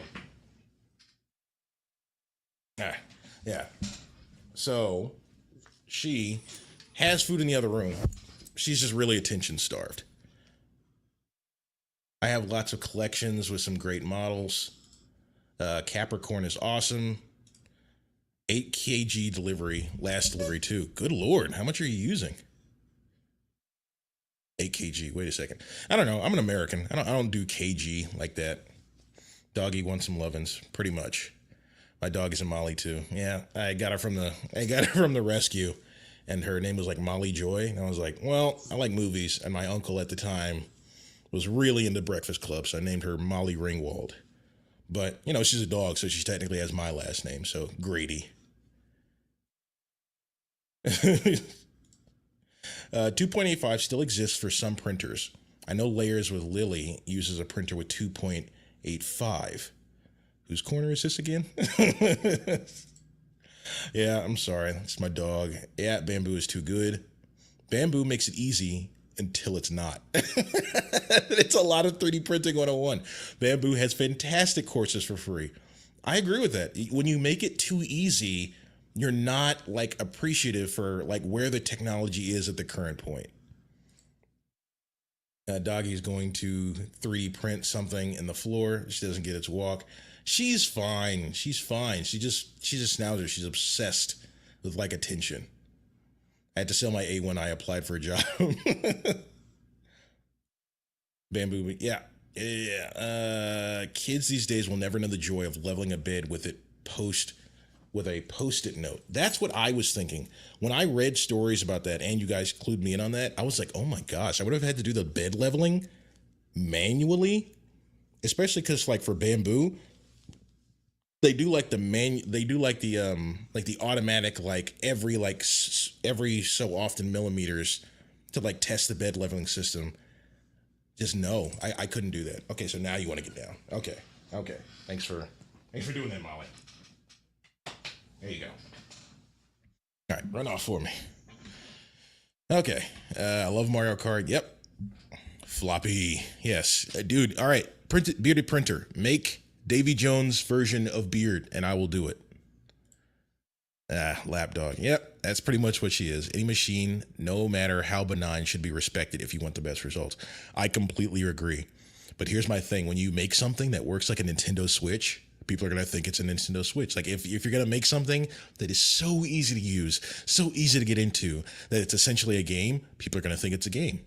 Yeah. So she has food in the other room. She's just really attention starved. I have lots of collections with some great models. Capricorn is awesome. 8 kg delivery, last delivery too. Good Lord, how much are you using? 8 kg. Wait a second. I don't know. I'm an American. I don't do kg like that. Doggy wants some lovin's, pretty much. My dog is a Molly too. Yeah, I got her from the rescue, and her name was like Molly Joy. And I was like, well, I like movies, and my uncle at the time was really into Breakfast Club, so I named her Molly Ringwald. But she's a dog, so she technically has my last name, so Grady. 2.85 still exists for some printers. I know Layers with Lily uses a printer with 2.85. Whose corner is this again? Yeah, I'm sorry. It's my dog. Yeah, Bamboo is too good. Bamboo makes it easy until it's not. It's a lot of 3D printing 101. Bamboo has fantastic courses for free. I agree with that. When you make it too easy, you're not like appreciative for like where the technology is at the current point. Doggy's going to 3D print something in the floor. She doesn't get its walk. She's fine. She's fine. She's a schnauzer. She's obsessed with like attention. I had to sell my A when I applied for a job. Bamboo, yeah. Kids these days will never know the joy of leveling a bed with a post-it note. That's what I was thinking. When I read stories about that, and you guys clued me in on that, I was like, oh my gosh, I would have had to do the bed leveling manually, especially because like for Bamboo, they do like the automatic like every so often millimeters to like test the bed leveling system. Just no, I couldn't do that. Okay, so now you want to get down. Okay. Thanks for doing that, Molly. There you go. All right, run off for me. Okay, I love Mario Kart. Yep. Floppy, yes, dude. All right, bearded printer. Make Davy Jones version of beard, and I will do it. Lapdog. Yep, that's pretty much what she is. Any machine, no matter how benign, should be respected if you want the best results. I completely agree. But here's my thing. When you make something that works like a Nintendo Switch, people are going to think it's a Nintendo Switch. Like if you're going to make something that is so easy to use, so easy to get into, that it's essentially a game, people are going to think it's a game.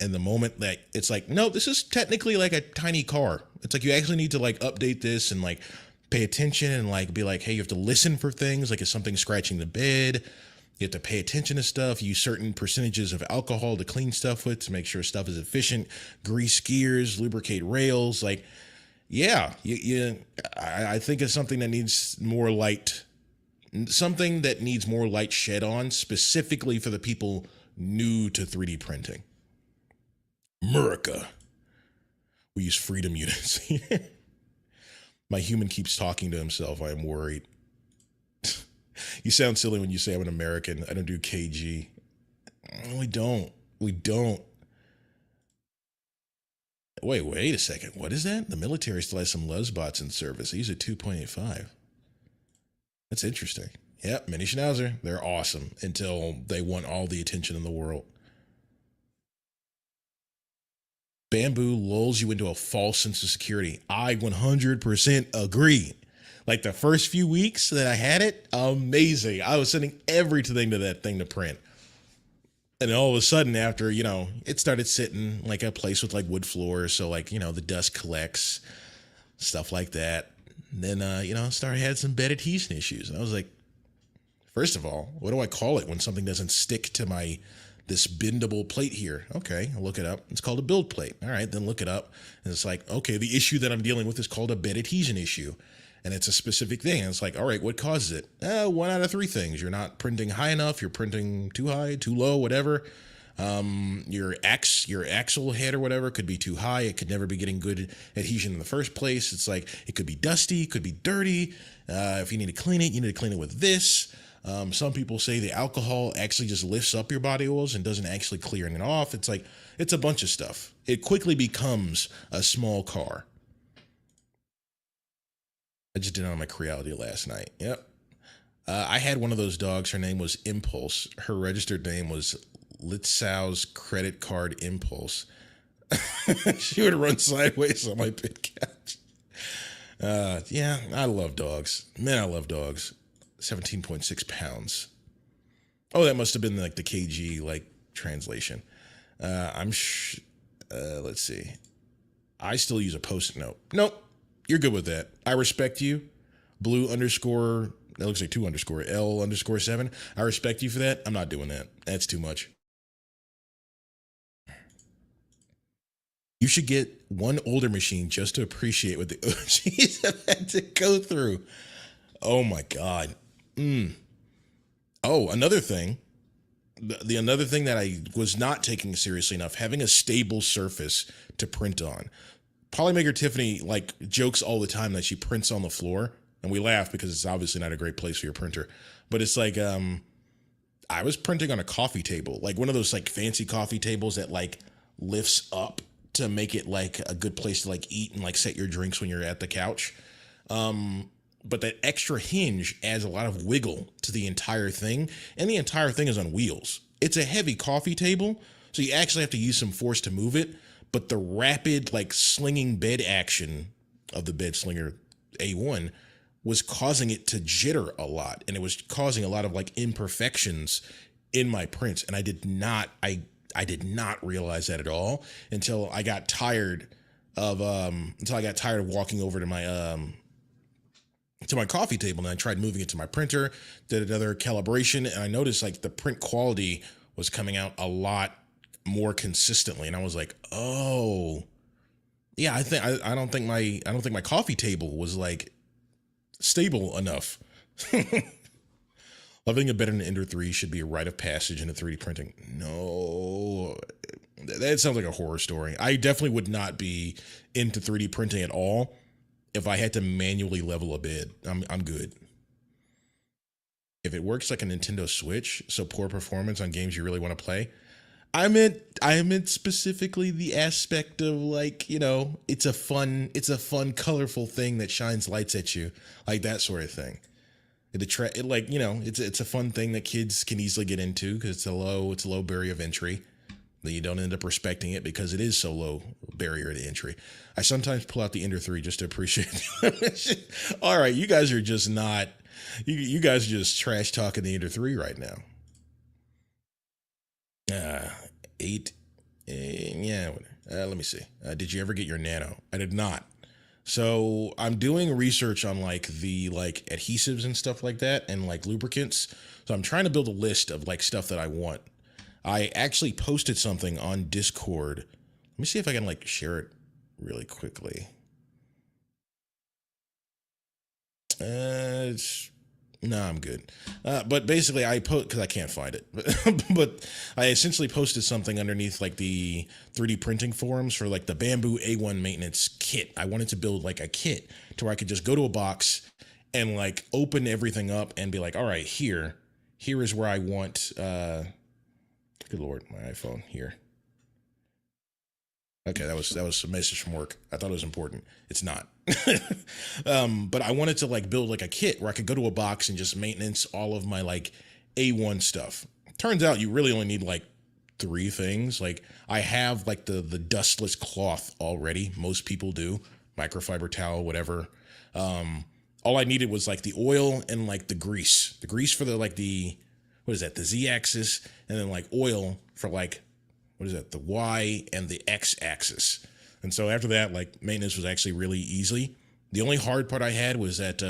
And the moment that it's like, no, this is technically like a tiny car. It's like you actually need to like update this and like pay attention and like be like, hey, you have to listen for things. Like, is something scratching the bed? You have to pay attention to stuff. Use certain percentages of alcohol to clean stuff with to make sure stuff is efficient. Grease gears, lubricate rails. Like, yeah, I think it's something that needs more light. Something that needs more light shed on, specifically for the people new to 3D printing. America. We use freedom units. My human keeps talking to himself. I am worried. You sound silly when you say I'm an American. I don't do KG. We don't. Wait a second. What is that? The military still has some Luzbots in service. These are 2.85. That's interesting. Yep, mini schnauzer. They're awesome until they want all the attention in the world. Bamboo lulls you into a false sense of security. I 100% agree. Like the first few weeks that I had it, amazing. I was sending everything to that thing to print. And then all of a sudden, after, it started sitting like a place with like wood floors. So, like, the dust collects, stuff like that. And then, started had some bed adhesion issues. And I was like, first of all, what do I call it when something doesn't stick to this bendable plate here? Okay, I'll look it up. It's called a build plate. All right, then look it up. And it's like, okay, the issue that I'm dealing with is called a bed adhesion issue. And it's a specific thing. And it's like, all right, what causes it? One out of three things. You're not printing high enough. You're printing too high, too low, whatever. Your axle head or whatever could be too high. It could never be getting good adhesion in the first place. It's like, it could be dusty, it could be dirty. If you need to clean it, you need to clean it with this. Some people say the alcohol actually just lifts up your body oils and doesn't actually clear it off. It's like, it's a bunch of stuff. It quickly becomes a small car. I just did it on my Creality last night. Yep. I had one of those dogs. Her name was Impulse. Her registered name was Litzau's Credit Card Impulse. She would run sideways on my big couch. Yeah, I love dogs. Man, I love dogs. 17.6 pounds. Oh, that must have been like the kg like translation. Let's see. I still use a post-it note. Nope. You're good with that. I respect you. Blue underscore, that looks like 2 underscore L underscore 7. I respect you for that. I'm not doing that. That's too much. You should get one older machine just to appreciate what the OGs have had to go through. Oh my God. Oh, another thing. The another thing that I was not taking seriously enough, having a stable surface to print on. Polymaker Tiffany like jokes all the time that she prints on the floor, and we laugh because it's obviously not a great place for your printer. But it's like I was printing on a coffee table, like one of those like fancy coffee tables that like lifts up to make it like a good place to like eat and like set your drinks when you're at the couch. But that extra hinge adds a lot of wiggle to the entire thing, and the entire thing is on wheels. It's a heavy coffee table, so you actually have to use some force to move it. But the rapid like slinging bed action of the Bed Slinger A1 was causing it to jitter a lot, and it was causing a lot of like imperfections in my prints. And I did not realize that at all until I got tired of walking over to my coffee table, and I tried moving it to my printer, did another calibration, and I noticed like the print quality was coming out a lot more consistently. And I was like, oh yeah, I don't think my coffee table was like stable enough. Loving it better than Ender 3 should be a rite of passage into 3D printing. No, that sounds like a horror story. I definitely would not be into 3D printing at all if I had to manually level a bed. I'm good. If it works like a Nintendo Switch, so poor performance on games you really want to play. I meant specifically the aspect of like, it's a fun, colorful thing that shines lights at you, like that sort of thing. It's a fun thing that kids can easily get into because it's a low barrier of entry. Then you don't end up respecting it because it is so low barrier to entry. I sometimes pull out the Ender 3 just to appreciate it. All right, you guys are just not, you guys are just trash talking the Ender 3 right now. 8. Yeah. Let me see. Did you ever get your Nano? I did not. So I'm doing research on like the like adhesives and stuff like that and like lubricants. So I'm trying to build a list of like stuff that I want. I actually posted something on Discord. Let me see if I can like share it really quickly. No, I'm good. But basically I because I can't find it, but I essentially posted something underneath like the 3D printing forums for like the Bamboo A1 maintenance kit. I wanted to build like a kit to where I could just go to a box and like open everything up and be like, all right, here is where I want, good Lord, my iPhone here. Okay, that was a message from work. I thought it was important. It's not. But I wanted to like build like a kit where I could go to a box and just maintenance all of my like A1 stuff. Turns out you really only need like three things. Like I have like the dustless cloth already. Most people do. Microfiber towel, whatever. All I needed was like the oil and like the grease. The grease for the like the what is that? The Z axis, and then like oil for like what is that? The Y and the X axis. And so after that, like maintenance was actually really easy. The only hard part I had was that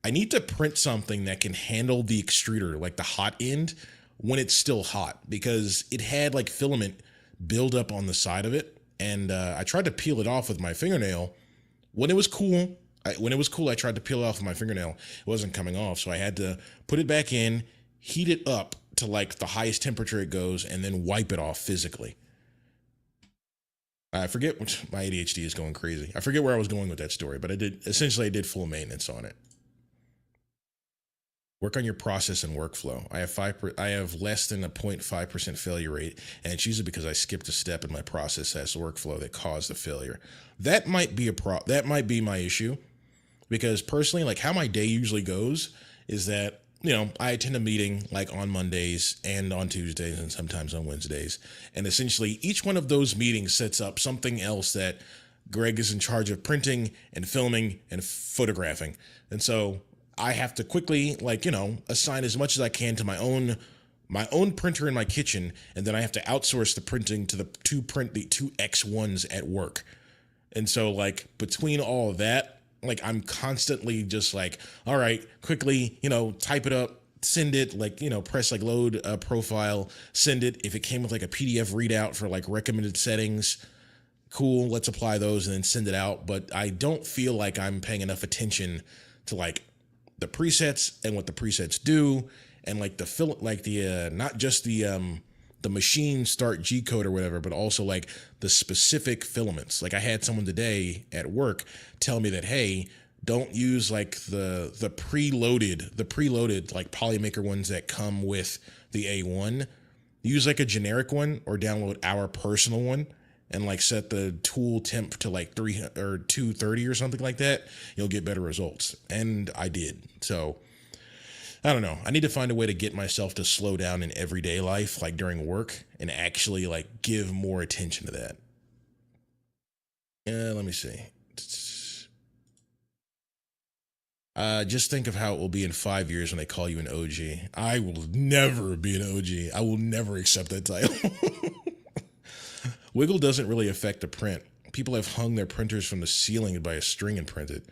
I need to print something that can handle the extruder, like the hot end, when it's still hot, because it had like filament build up on the side of it. And I tried to peel it off with my fingernail. When it was cool, I tried to peel it off with my fingernail. It wasn't coming off, so I had to put it back in, heat it up to like the highest temperature it goes, and then wipe it off physically. I forget which my ADHD is going crazy. I forget where I was going with that story, but I did full maintenance on it. Work on your process and workflow. I have less than a 0.5% failure rate, and it's usually because I skipped a step in my process as workflow that caused the failure. That might be that might be my issue, because personally, like how my day usually goes is that, you know, I attend a meeting like on Mondays and on Tuesdays and sometimes on Wednesdays. And essentially each one of those meetings sets up something else that Greg is in charge of printing and filming and photographing. And so I have to quickly, like, you know, assign as much as I can to my own printer in my kitchen. And then I have to outsource the printing to the two X1s at work. And so like between all of that, like I'm constantly just like, all right, quickly, you know, type it up, send it, like, you know, press like load profile, send it. If it came with like a PDF readout for like recommended settings, cool, let's apply those and then send it out. But I don't feel like I'm paying enough attention to like the presets and what the presets do, and like not just the machine start G code or whatever, but also like the specific filaments. Like I had someone today at work tell me that, hey, don't use like the preloaded like Polymaker ones that come with the A1. Use like a generic one or download our personal one and like set the tool temp to like 300 or 230 or something like that. You'll get better results. And I did. So I don't know. I need to find a way to get myself to slow down in everyday life, like during work, and actually like give more attention to that. Let me see. Just think of how it will be in 5 years when they call you an OG. I will never be an OG. I will never accept that title. Wiggle doesn't really affect the print. People have hung their printers from the ceiling by a string and printed.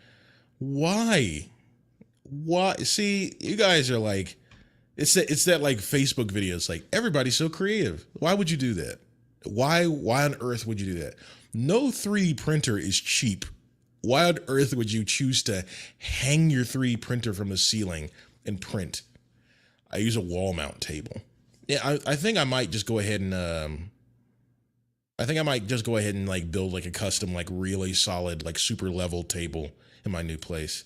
Why? Why? See, you guys are like, it's that like Facebook videos, like everybody's so creative. Why would you do that? Why on earth would you do that? No 3D printer is cheap. Why on earth would you choose to hang your 3D printer from the ceiling and print? I use a wall mount table. Yeah, I think I might just go ahead and like build like a custom, like really solid, like super level table in my new place.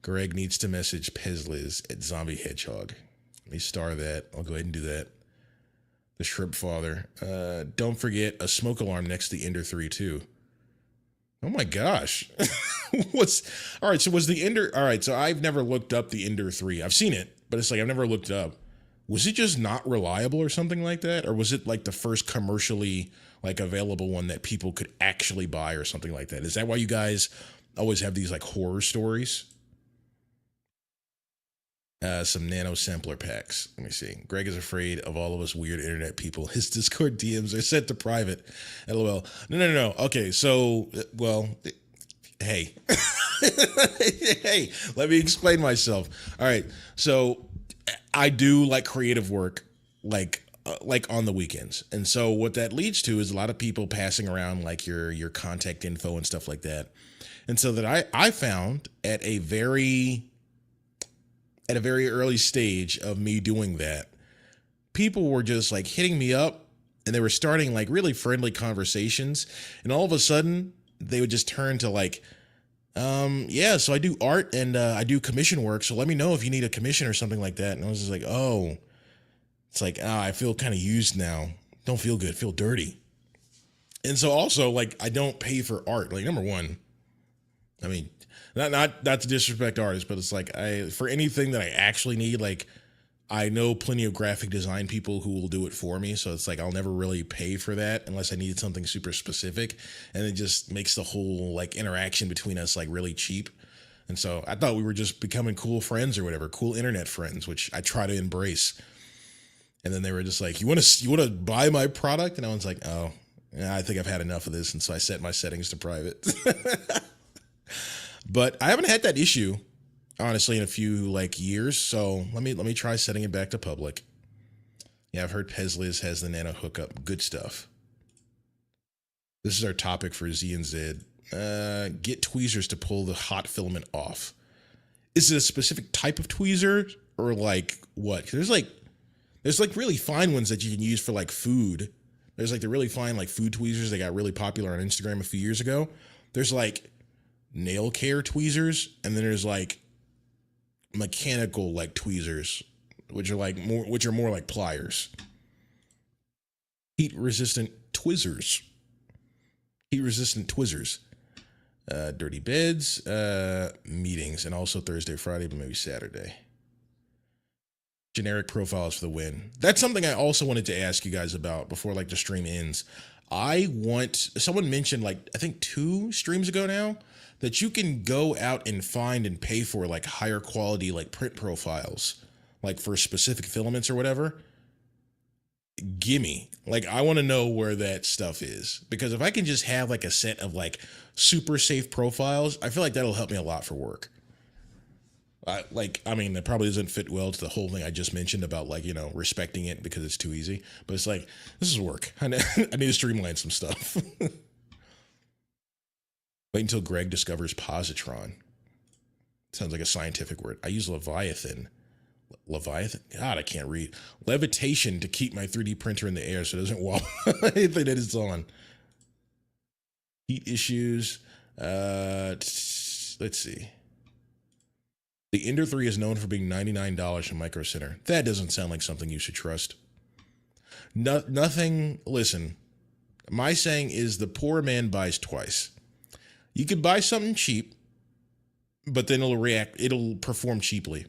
Greg needs to message Pezliz at Zombie Hedgehog. Let me star that. I'll go ahead and do that. The Shrimp Father. Don't forget a smoke alarm next to the Ender 3 too. Oh my gosh. All right, so was the Ender, all right, so I've never looked up the Ender 3. I've seen it, but it's like I've never looked it up. Was it just not reliable or something like that? Or was it like the first commercially like available one that people could actually buy or something like that? Is that why you guys always have these like horror stories? Some nano sampler packs. Let me see. Greg is afraid of all of us weird internet people. His Discord DMs are set to private. LOL. No. Okay, so, well, hey. Hey, let me explain myself. All right, so I do like creative work, like on the weekends. And so what that leads to is a lot of people passing around like your contact info and stuff like that. And so that I found at a very early stage of me doing that, people were just like hitting me up and they were starting like really friendly conversations. And all of a sudden they would just turn to like, yeah, so I do art and I do commission work. So let me know if you need a commission or something like that. And I was just like, oh, it's like, I feel kind of used now. Don't feel good. Feel dirty. And so also like I don't pay for art. Like number one, I mean, not to disrespect artists, but it's like I for anything that I actually need, like I know plenty of graphic design people who will do it for me. So it's like I'll never really pay for that unless I needed something super specific. And it just makes the whole like interaction between us like really cheap. And so I thought we were just becoming cool friends or whatever, cool internet friends, which I try to embrace. And then they were just like, you want to buy my product? And I was like, oh, yeah, I think I've had enough of this. And so I set my settings to private. But I haven't had that issue, honestly, in a few like years. So let me try setting it back to public. Yeah, I've heard Pezliz has the nano hookup. Good stuff. This is our topic for Z and Z. Get tweezers to pull the hot filament off. Is it a specific type of tweezer or like what? There's like really fine ones that you can use for like food. There's like the really fine like food tweezers that got really popular on Instagram a few years ago. There's like nail care tweezers, and then there's like mechanical like tweezers, which are more like pliers. Heat resistant Twizzers. Heat resistant Twizzers. Dirty beds, meetings, and also Thursday, Friday, but maybe Saturday. Generic profiles for the win. That's something I also wanted to ask you guys about before like the stream ends. Someone mentioned like I think 2 streams ago now that you can go out and find and pay for like higher quality like print profiles, like for specific filaments or whatever. Gimme. Like I want to know where that stuff is, because if I can just have like a set of like super safe profiles, I feel like that'll help me a lot for work. I mean, that probably doesn't fit well to the whole thing I just mentioned about like, respecting it because it's too easy. But it's like, this is work. I need to streamline some stuff. Wait until Greg discovers positron. Sounds like a scientific word. I use Leviathan. Leviathan? God, I can't read. Levitation to keep my 3D printer in the air so it doesn't wobble anything that it's on. Heat issues. Let's see. The Ender 3 is known for being $99 from Micro Center. That doesn't sound like something you should trust. Nothing. Listen, my saying is the poor man buys twice. You could buy something cheap, but then it'll perform cheaply.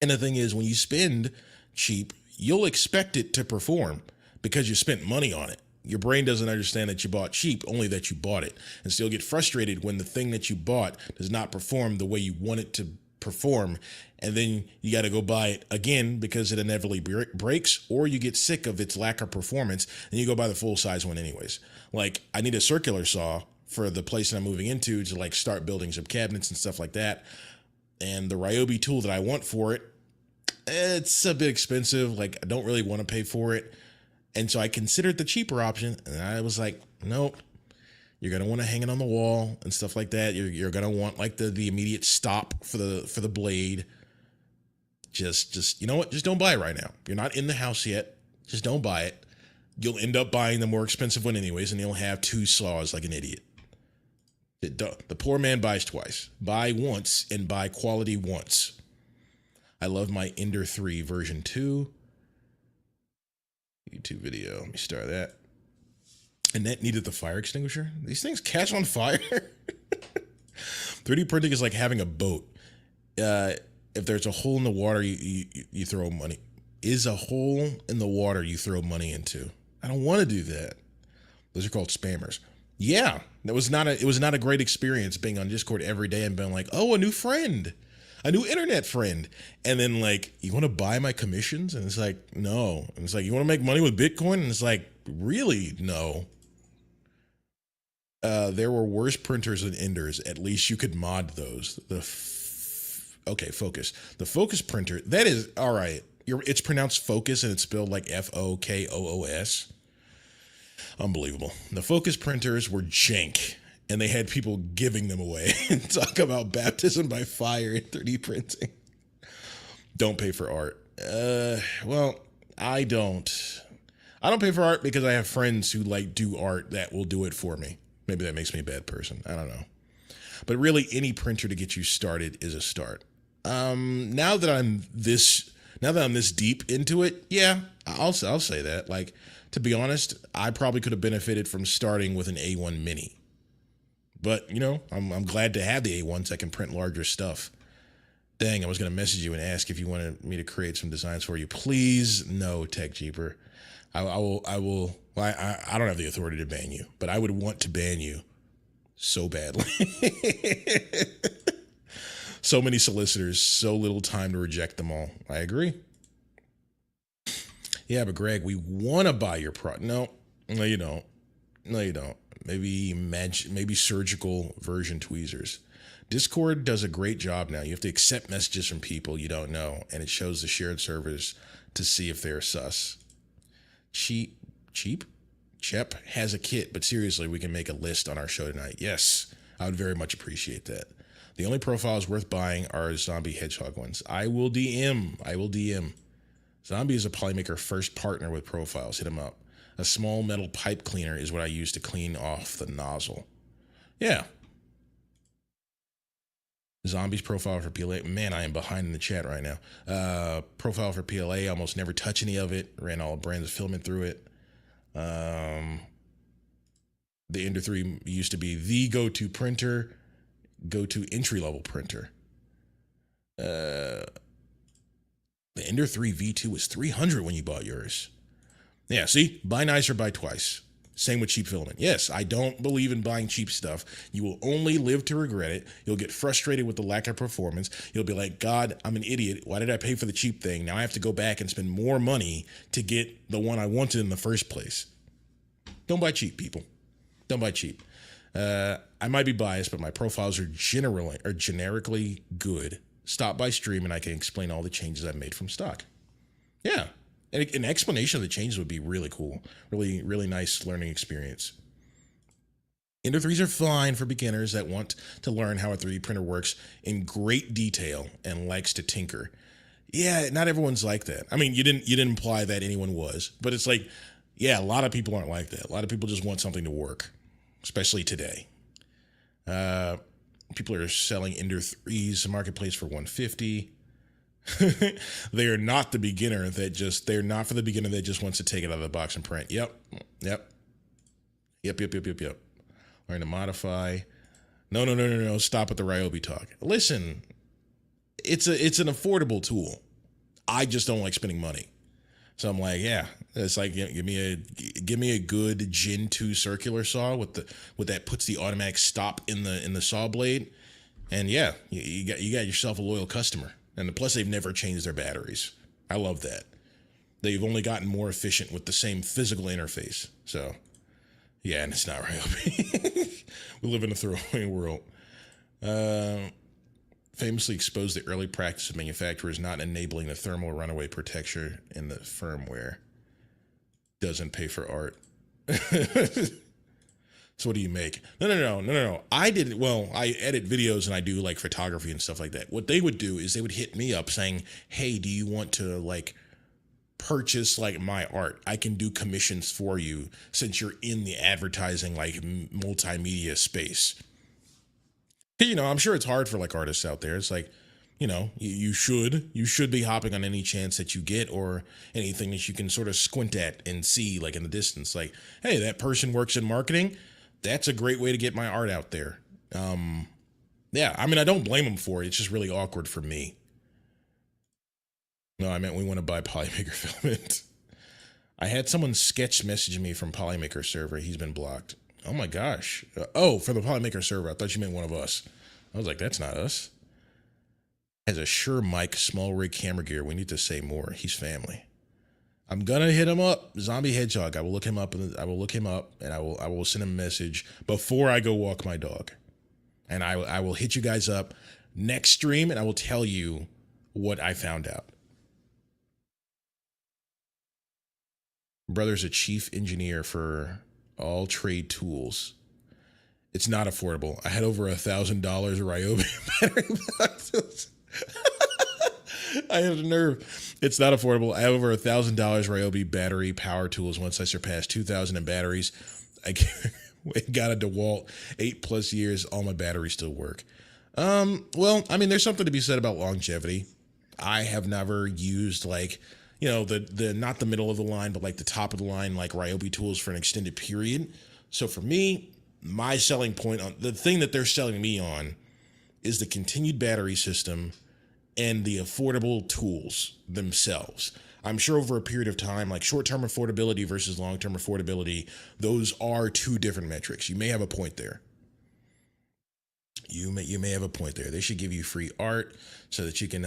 And the thing is, when you spend cheap, you'll expect it to perform because you spent money on it. Your brain doesn't understand that you bought cheap, only that you bought it. And so you'll get frustrated when the thing that you bought does not perform the way you want it to perform. And then you got to go buy it again because it inevitably breaks, or you get sick of its lack of performance and you go buy the full size one anyways. Like I need a circular saw for the place that I'm moving into to like start building some cabinets and stuff like that. And the Ryobi tool that I want for it, it's a bit expensive. Like I don't really want to pay for it. And so I considered the cheaper option, and I was like, nope, you're going to want to hang it on the wall and stuff like that. You're going to want like the immediate stop for the blade. Just, you know what? Just don't buy it right now. You're not in the house yet. Just don't buy it. You'll end up buying the more expensive one anyways, and you'll have 2 saws like an idiot. The poor man buys twice. Buy once and buy quality once. I love my Ender 3 version 2. YouTube video. Let me start that. Annette needed the fire extinguisher. These things catch on fire. 3D printing is like having a boat. If there's a hole in the water, you throw money. Is a hole in the water you throw money into? I don't want to do that. Those are called spammers. Yeah, it was not a great experience being on Discord every day and being like, oh, a new friend. A new internet friend. And then like, you want to buy my commissions? And it's like, no. And it's like, you want to make money with Bitcoin? And it's like, really? No. There were worse printers than Enders. At least you could mod those. Okay, Focus. The Focus printer, that is, all right. It's pronounced Focus and it's spelled like Fokoos. Unbelievable. The Focus printers were jank. And they had people giving them away. Talk about baptism by fire in 3D printing. Don't pay for art. Well, I don't pay for art because I have friends who like do art that will do it for me. Maybe that makes me a bad person. I don't know. But really, any printer to get you started is a start. Now that I'm this deep into it, yeah, I'll say that. Like To be honest, I probably could have benefited from starting with an A1 Mini. But, you know, I'm glad to have the A1s that can print larger stuff. Dang, I was going to message you and ask if you wanted me to create some designs for you. Please, no, TechJeeper. I will. I don't have the authority to ban you, but I would want to ban you so badly. So many solicitors, so little time to reject them all. I agree. Yeah, but Greg, we want to buy your product. No, you don't. No, you don't. Maybe surgical version tweezers. Discord does a great job now. You have to accept messages from people you don't know, and it shows the shared servers to see if they're sus. Cheap? Chep has a kit, but seriously, we can make a list on our show tonight. Yes, I would very much appreciate that. The only profiles worth buying are zombie hedgehog ones. I will DM. Zombie is a Polymaker first partner with profiles. Hit him up. A small metal pipe cleaner is what I use to clean off the nozzle. Yeah. Zombie's profile for PLA. Man, I am behind in the chat right now. Profile for PLA. Almost never touch any of it. Ran all brands of filament through it. The Ender 3 used to be the go-to printer, go-to entry-level printer. The Ender 3 V2 was $300 when you bought yours. Yeah, see? Buy nicer, buy twice. Same with cheap filament. Yes, I don't believe in buying cheap stuff. You will only live to regret it. You'll get frustrated with the lack of performance. You'll be like, God, I'm an idiot. Why did I pay for the cheap thing? Now I have to go back and spend more money to get the one I wanted in the first place. Don't buy cheap, people. Don't buy cheap. I might be biased, but my profiles are generically good. Stop by stream and I can explain all the changes I've made from stock. Yeah. An explanation of the changes would be really cool. Really, really nice learning experience. Ender 3s are fine for beginners that want to learn how a 3D printer works in great detail and likes to tinker. Yeah, not everyone's like that. I mean, you didn't imply that anyone was, but it's like, yeah, a lot of people aren't like that. A lot of people just want something to work, especially today. People are selling Ender 3s marketplace for $150. They are not the beginner they're not for the beginner that just wants to take it out of the box and print. Yep. Learn to modify. No. Stop with the Ryobi talk. Listen, it's an affordable tool. I just don't like spending money. So I'm like, yeah, it's like, give me a good Gen 2 circular saw with that puts the automatic stop in the saw blade. And yeah, you got yourself a loyal customer. And plus, they've never changed their batteries. I love that. They've only gotten more efficient with the same physical interface. So, yeah, and it's not Ryobi. We live in a throwaway world. Famously exposed the early practice of manufacturers not enabling the thermal runaway protection in the firmware. Doesn't pay for art. So what do you make? No. I edit videos and I do like photography and stuff like that. What they would do is they would hit me up saying, hey, do you want to like purchase like my art? I can do commissions for you since you're in the advertising like multimedia space. You know, I'm sure it's hard for like artists out there. It's like, you know, you should be hopping on any chance that you get or anything that you can sort of squint at and see like in the distance. Like, hey, that person works in marketing. That's a great way to get my art out there. Yeah, I mean, I don't blame them for it. It's just really awkward for me. No, I meant we want to buy Polymaker filament. I had someone sketch message me from Polymaker server. He's been blocked. Oh my gosh. For the Polymaker server. I thought you meant one of us. I was like, that's not us. Has a Shure mic, small rig camera gear. We need to say more. He's family. I'm gonna hit him up, Zombie Hedgehog. I will look him up, and I will send him a message before I go walk my dog, and I will hit you guys up next stream, and I will tell you what I found out. Brother's a chief engineer for all trade tools. It's not affordable. I had over $1,000 Ryobi battery boxes. I have the nerve. It's not affordable. I have over $1,000 Ryobi battery power tools. Once I surpassed 2,000 in batteries, I got a DeWalt 8+ years. All my batteries still work. Well, I mean, there's something to be said about longevity. I have never used like the not the middle of the line, but like the top of the line, like Ryobi tools for an extended period. So for me, my selling point on the thing that they're selling me on is the continued battery system and the affordable tools themselves. I'm sure over a period of time, like short-term affordability versus long-term affordability, those are two different metrics. You may have a point there. You may have a point there. They should give you free art so that you can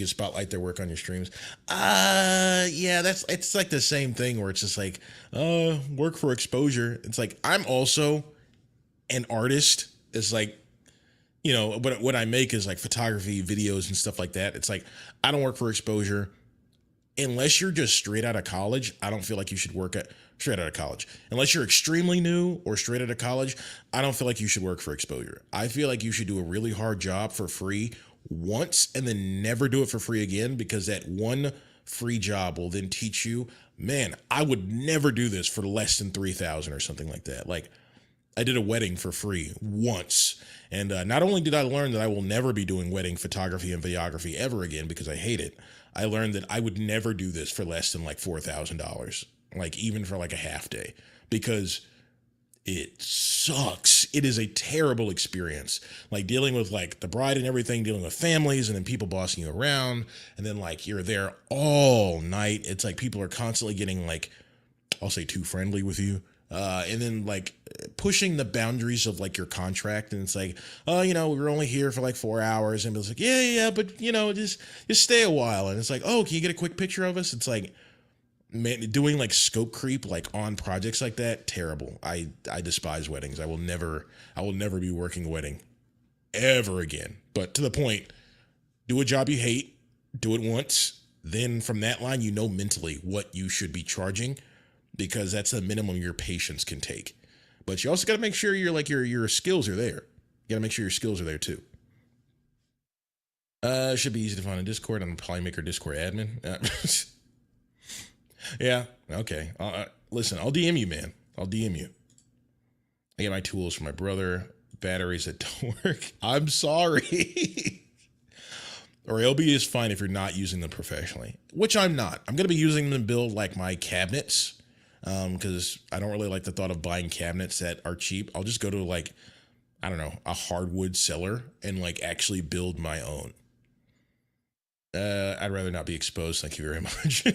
spotlight their work on your streams. Yeah, it's like the same thing where it's just like work for exposure. It's like I'm also an artist. It's like what I make is like photography, videos, and stuff like that. It's like I don't work for exposure unless you're just straight out of college. I don't feel like you should work at straight out of college. Unless you're extremely new or straight out of college, I don't feel like you should work for exposure. I feel like you should do a really hard job for free once and then never do it for free again, because that one free job will then teach you, man, I would never do this for less than 3,000 or something like that. Like I did a wedding for free once. And not only did I learn that I will never be doing wedding photography and videography ever again because I hate it, I learned that I would never do this for less than like $4,000, like even for like a half day, because it sucks. It is a terrible experience. Like dealing with like the bride and everything, dealing with families and then people bossing you around. And then like you're there all night. It's like people are constantly getting like, I'll say too friendly with you. And then like pushing the boundaries of like your contract. And it's like, oh, we're only here for like 4 hours. And it's like, yeah, but just stay a while. And it's like, oh, can you get a quick picture of us? It's like, man, doing like scope creep, like on projects like that. Terrible. I despise weddings. I will never be working a wedding ever again. But to the point, do a job you hate, do it once. Then from that line, mentally what you should be charging, because that's the minimum your patience can take. But you also got to make sure your skills are there. You got to make sure your skills are there too. It should be easy to find a Discord. I'm a Polymaker Discord admin. Yeah. Okay. Listen, I'll DM you, man. I'll DM you. I get my tools from my brother. Batteries that don't work. I'm sorry. Or LB is fine if you're not using them professionally, which I'm not. I'm going to be using them to build like my cabinets. Because I don't really like the thought of buying cabinets that are cheap. I'll just go to like, I don't know, a hardwood seller and like actually build my own. I'd rather not be exposed. Thank you very much.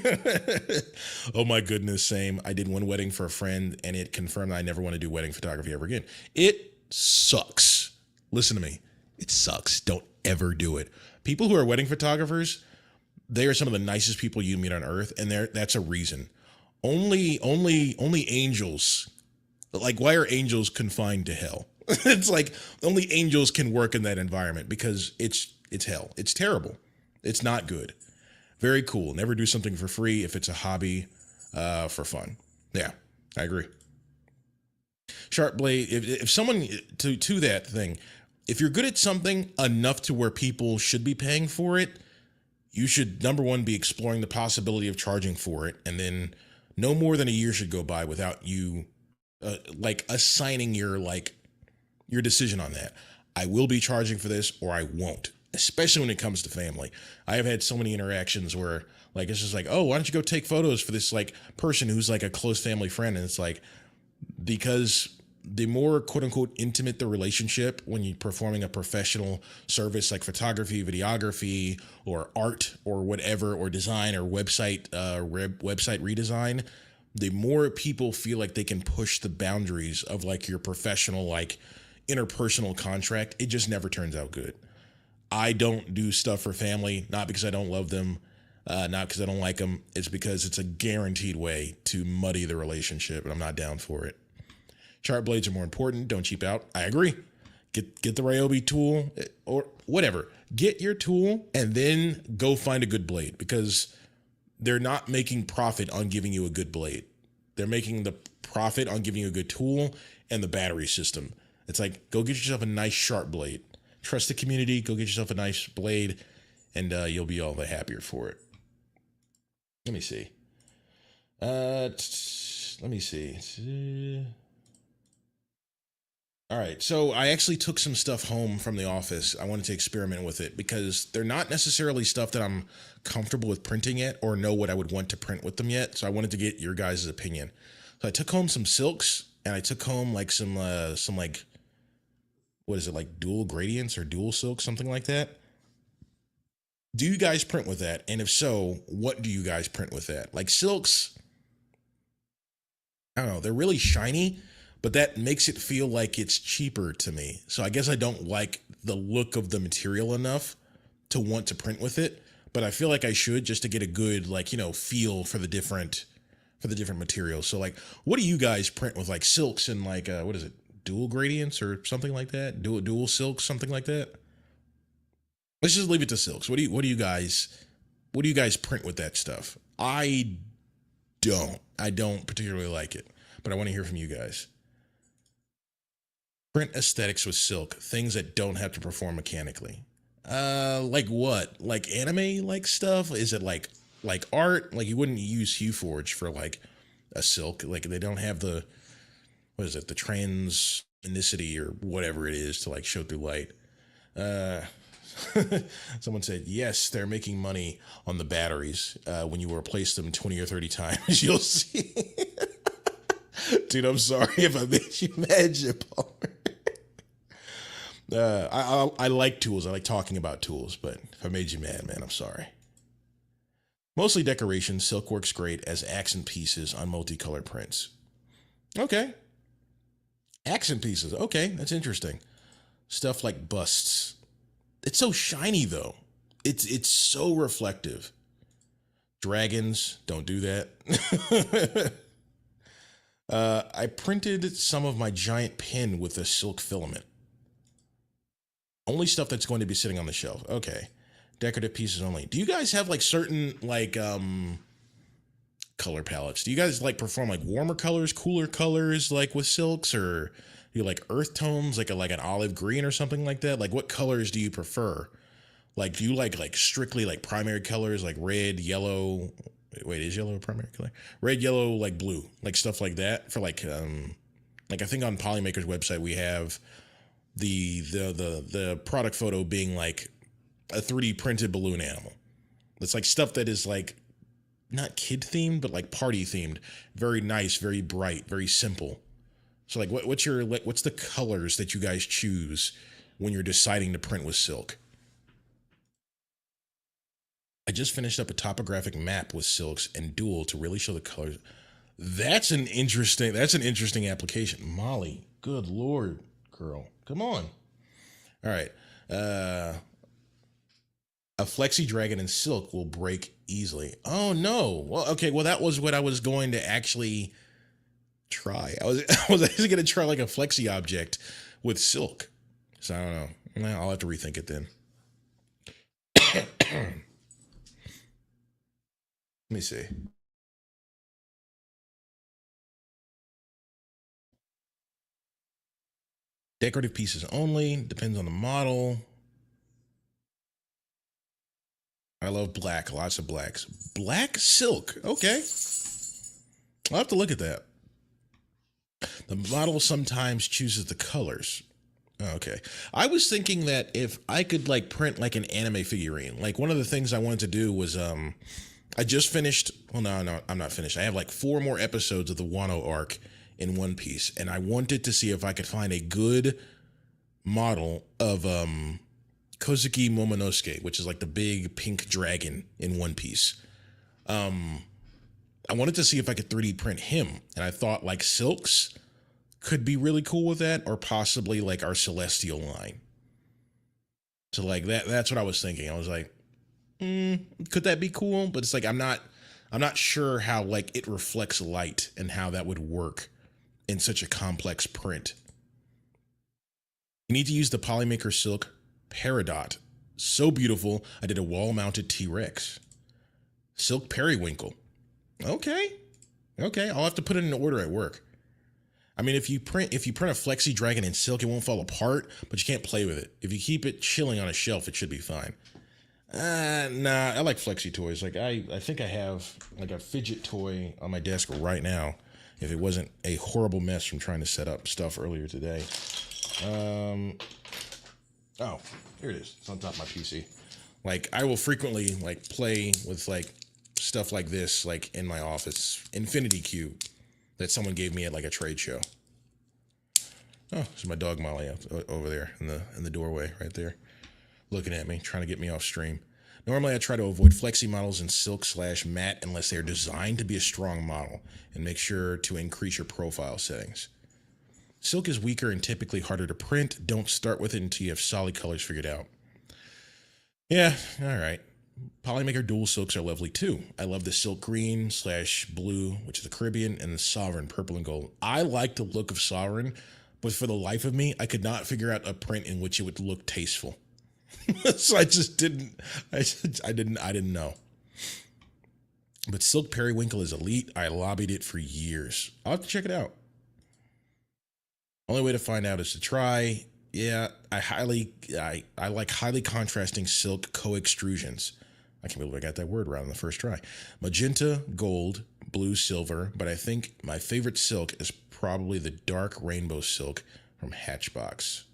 Oh my goodness. Same. I did one wedding for a friend and it confirmed that I never want to do wedding photography ever again. It sucks. Listen to me. It sucks. Don't ever do it. People who are wedding photographers, they are some of the nicest people you meet on earth. And that's a reason. Only angels, like why are angels confined to hell? It's like only angels can work in that environment because it's hell. It's terrible. It's not good. Very cool. Never do something for free if it's a hobby for fun. Yeah, I agree. Sharp Blade, if someone to that thing, if you're good at something enough to where people should be paying for it, you should, number one, be exploring the possibility of charging for it, and then no more than a year should go by without you like assigning your decision on that. I will be charging for this or I won't, especially when it comes to family. I have had so many interactions where like it's just like, oh, why don't you go take photos for this like person who's like a close family friend? And it's like, because the more quote unquote intimate the relationship when you're performing a professional service like photography, videography, or art or whatever, or design or website redesign, the more people feel like they can push the boundaries of like your professional, like interpersonal contract. It just never turns out good. I don't do stuff for family, not because I don't love them, not because I don't like them. It's because it's a guaranteed way to muddy the relationship, and I'm not down for it. Sharp blades are more important. Don't cheap out. I agree. Get the Ryobi tool or whatever. Get your tool and then go find a good blade, because they're not making profit on giving you a good blade. They're making the profit on giving you a good tool and the battery system. It's like, go get yourself a nice sharp blade. Trust the community. Go get yourself a nice blade, and you'll be all the happier for it. Let me see. Let me see. All right. So I actually took some stuff home from the office. I wanted to experiment with it because they're not necessarily stuff that I'm comfortable with printing yet or know what I would want to print with them yet. So I wanted to get your guys' opinion. So I took home some silks and I took home like some like, what is it, like dual gradients or dual silk, something like that. Do you guys print with that? And if so, what do you guys print with that? Like silks, I don't know, they're really shiny, but that makes it feel like it's cheaper to me. So I guess I don't like the look of the material enough to want to print with it, but I feel like I should just to get a good like, feel for the different materials. So like what do you guys print with like silks and like what is it? Dual gradients or something like that? Dual silks, something like that? Let's just leave it to silks. What do you guys print with that stuff? I don't particularly like it, but I want to hear from you guys. Print aesthetics with silk, things that don't have to perform mechanically. Like what? Like anime like stuff? Is it like art? Like you wouldn't use HueForge for like a silk. Like they don't have the what is it? The transpanicity or whatever it is to like show through light. Uh Someone said, yes, they're making money on the batteries. When you replace them 20 or 30 times, you'll see. Dude, I'm sorry if I made you mad, Jim Palmer. I like tools. I like talking about tools, but if I made you mad, man, I'm sorry. Mostly decoration, silk works great as accent pieces on multicolored prints. Okay. Accent pieces. Okay, that's interesting. Stuff like busts. It's so shiny though. It's so reflective. Dragons, don't do that. I printed some of my giant pen with a silk filament. Only stuff that's going to be sitting on the shelf. Okay. Decorative pieces only. Do you guys have like certain like color palettes? Do you guys like perform like warmer colors, cooler colors like with silks, or you like earth tones like an olive green or something like that? Like what colors do you prefer? Like do you like strictly like primary colors like red, yellow? Wait, is yellow a primary color? Red, yellow, like blue, like stuff like that for like I think on Polymaker's website we have the product photo being like a 3D printed balloon animal. It's like stuff that is like not kid themed, but like party themed. Very nice, very bright, very simple. So like what's the colors that you guys choose when you're deciding to print with silk? I just finished up a topographic map with silks and dual to really show the colors. That's an interesting application. Molly, good Lord, girl. Come on. All right. A flexi dragon in silk will break easily. Oh no. Well, okay. Well, that was what I was going to actually try. I was actually going to try like a flexi object with silk. So I don't know. I'll have to rethink it then. Let me see. Decorative pieces only. Depends on the model. I love black. Lots of blacks. Black silk. Okay. I'll have to look at that. The model sometimes chooses the colors. Oh, okay. I was thinking that if I could like print like an anime figurine, like one of the things I wanted to do was I just finished, well no, I'm not finished. I have like 4 more episodes of the Wano arc in One Piece, and I wanted to see if I could find a good model of Kozuki Momonosuke, which is like the big pink dragon in One Piece. I wanted to see if I could 3D print him, and I thought like silks could be really cool with that, or possibly like our Celestial line. So like that's what I was thinking. I was like, could that be cool? But it's like I'm not sure how like it reflects light and how that would work in such a complex print. You need to use the Polymaker Silk Peridot. So beautiful. I did a wall-mounted T-Rex. Silk Periwinkle. Okay. I'll have to put it in order at work. I mean, if you print a flexi dragon in silk, it won't fall apart, but you can't play with it. If you keep it chilling on a shelf, it should be fine. Nah, I like flexi toys. Like I think I have like a fidget toy on my desk right now, if it wasn't a horrible mess from trying to set up stuff earlier today. Oh, here it is. It's on top of my PC. Like, I will frequently like play with like stuff like this, like in my office. Infinity Cube that someone gave me at like a trade show. Oh, there's my dog Molly over there in the doorway right there, looking at me, trying to get me off stream. Normally, I try to avoid flexi models in silk/matte unless they are designed to be a strong model, and make sure to increase your profile settings. Silk is weaker and typically harder to print. Don't start with it until you have solid colors figured out. Yeah, all right. Polymaker dual silks are lovely too. I love the silk green/blue, which is the Caribbean, and the Sovereign purple and gold. I like the look of Sovereign, but for the life of me, I could not figure out a print in which it would look tasteful. So I just didn't. I didn't know. But Silk Periwinkle is elite. I lobbied it for years. I'll have to check it out. Only way to find out is to try. Yeah, I like highly contrasting silk co-extrusions. I can't believe I got that word right on the first try. Magenta, gold, blue, silver, but I think my favorite silk is probably the dark rainbow silk from Hatchbox.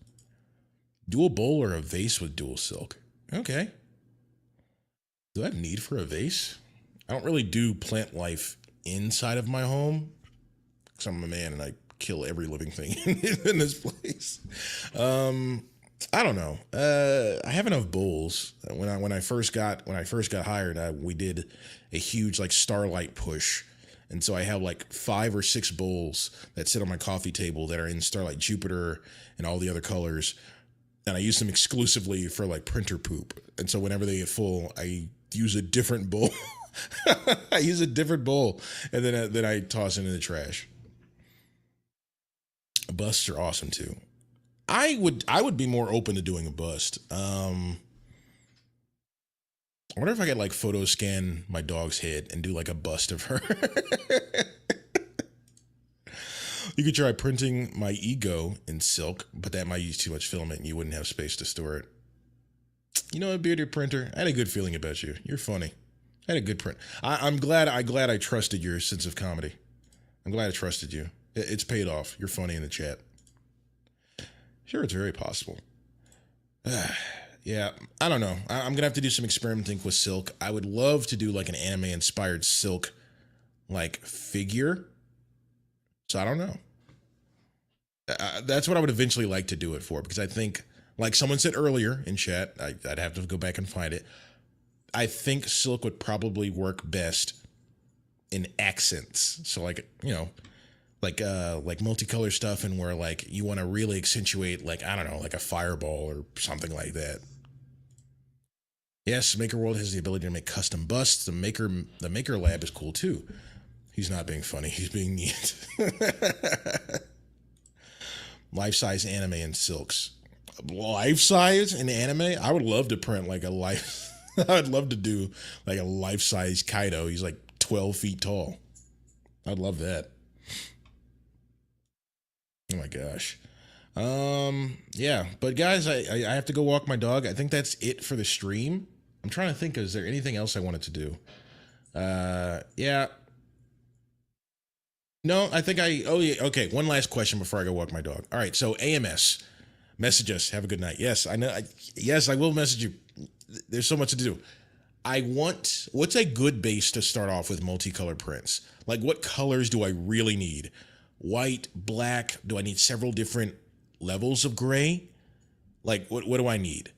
Dual bowl or a vase with dual silk? Okay. Do I have need for a vase? I don't really do plant life inside of my home because I'm a man and I kill every living thing in this place. I don't know. I have enough bowls. When I first got hired, we did a huge like Starlight push, and so I have like 5 or 6 bowls that sit on my coffee table that are in Starlight Jupiter and all the other colors, and I use them exclusively for like printer poop. And so whenever they get full, I use a different bowl. I use a different bowl, and then I toss it in the trash. Busts are awesome too. I would be more open to doing a bust. I wonder if I could like photo scan my dog's head and do like a bust of her. You could try printing my ego in silk, but that might use too much filament and you wouldn't have space to store it. You know, a bearded printer, I had a good feeling about you. You're funny. I had a good print. I'm glad I trusted your sense of comedy. I'm glad I trusted you. It's paid off. You're funny in the chat. Sure, it's very possible. Yeah, I don't know. I'm going to have to do some experimenting with silk. I would love to do like an anime-inspired silk like figure. So I don't know. That's what I would eventually like to do it for, because I think, like someone said earlier in chat, I'd have to go back and find it. I think silk would probably work best in accents. So like, you know, like multicolor stuff, and where like you want to really accentuate, like, I don't know, like a fireball or something like that. Yes, Maker World has the ability to make custom busts. The Maker Lab is cool too. He's not being funny. He's being neat. Life-size anime and silks. Life-size in anime? I would love to print like a life. I would love to do like a life-size Kaido. He's like 12 feet tall. I'd love that. Oh my gosh. Yeah, but guys, I have to go walk my dog. I think that's it for the stream. I'm trying to think, is there anything else I wanted to do? Yeah. No, I think oh yeah, okay, one last question before I go walk my dog. All right, so AMS, message us, have a good night. Yes, I know, yes, I will message you. There's so much to do. What's a good base to start off with multicolor prints? Like, what colors do I really need? White, black? Do I need several different levels of gray? Like, what do I need?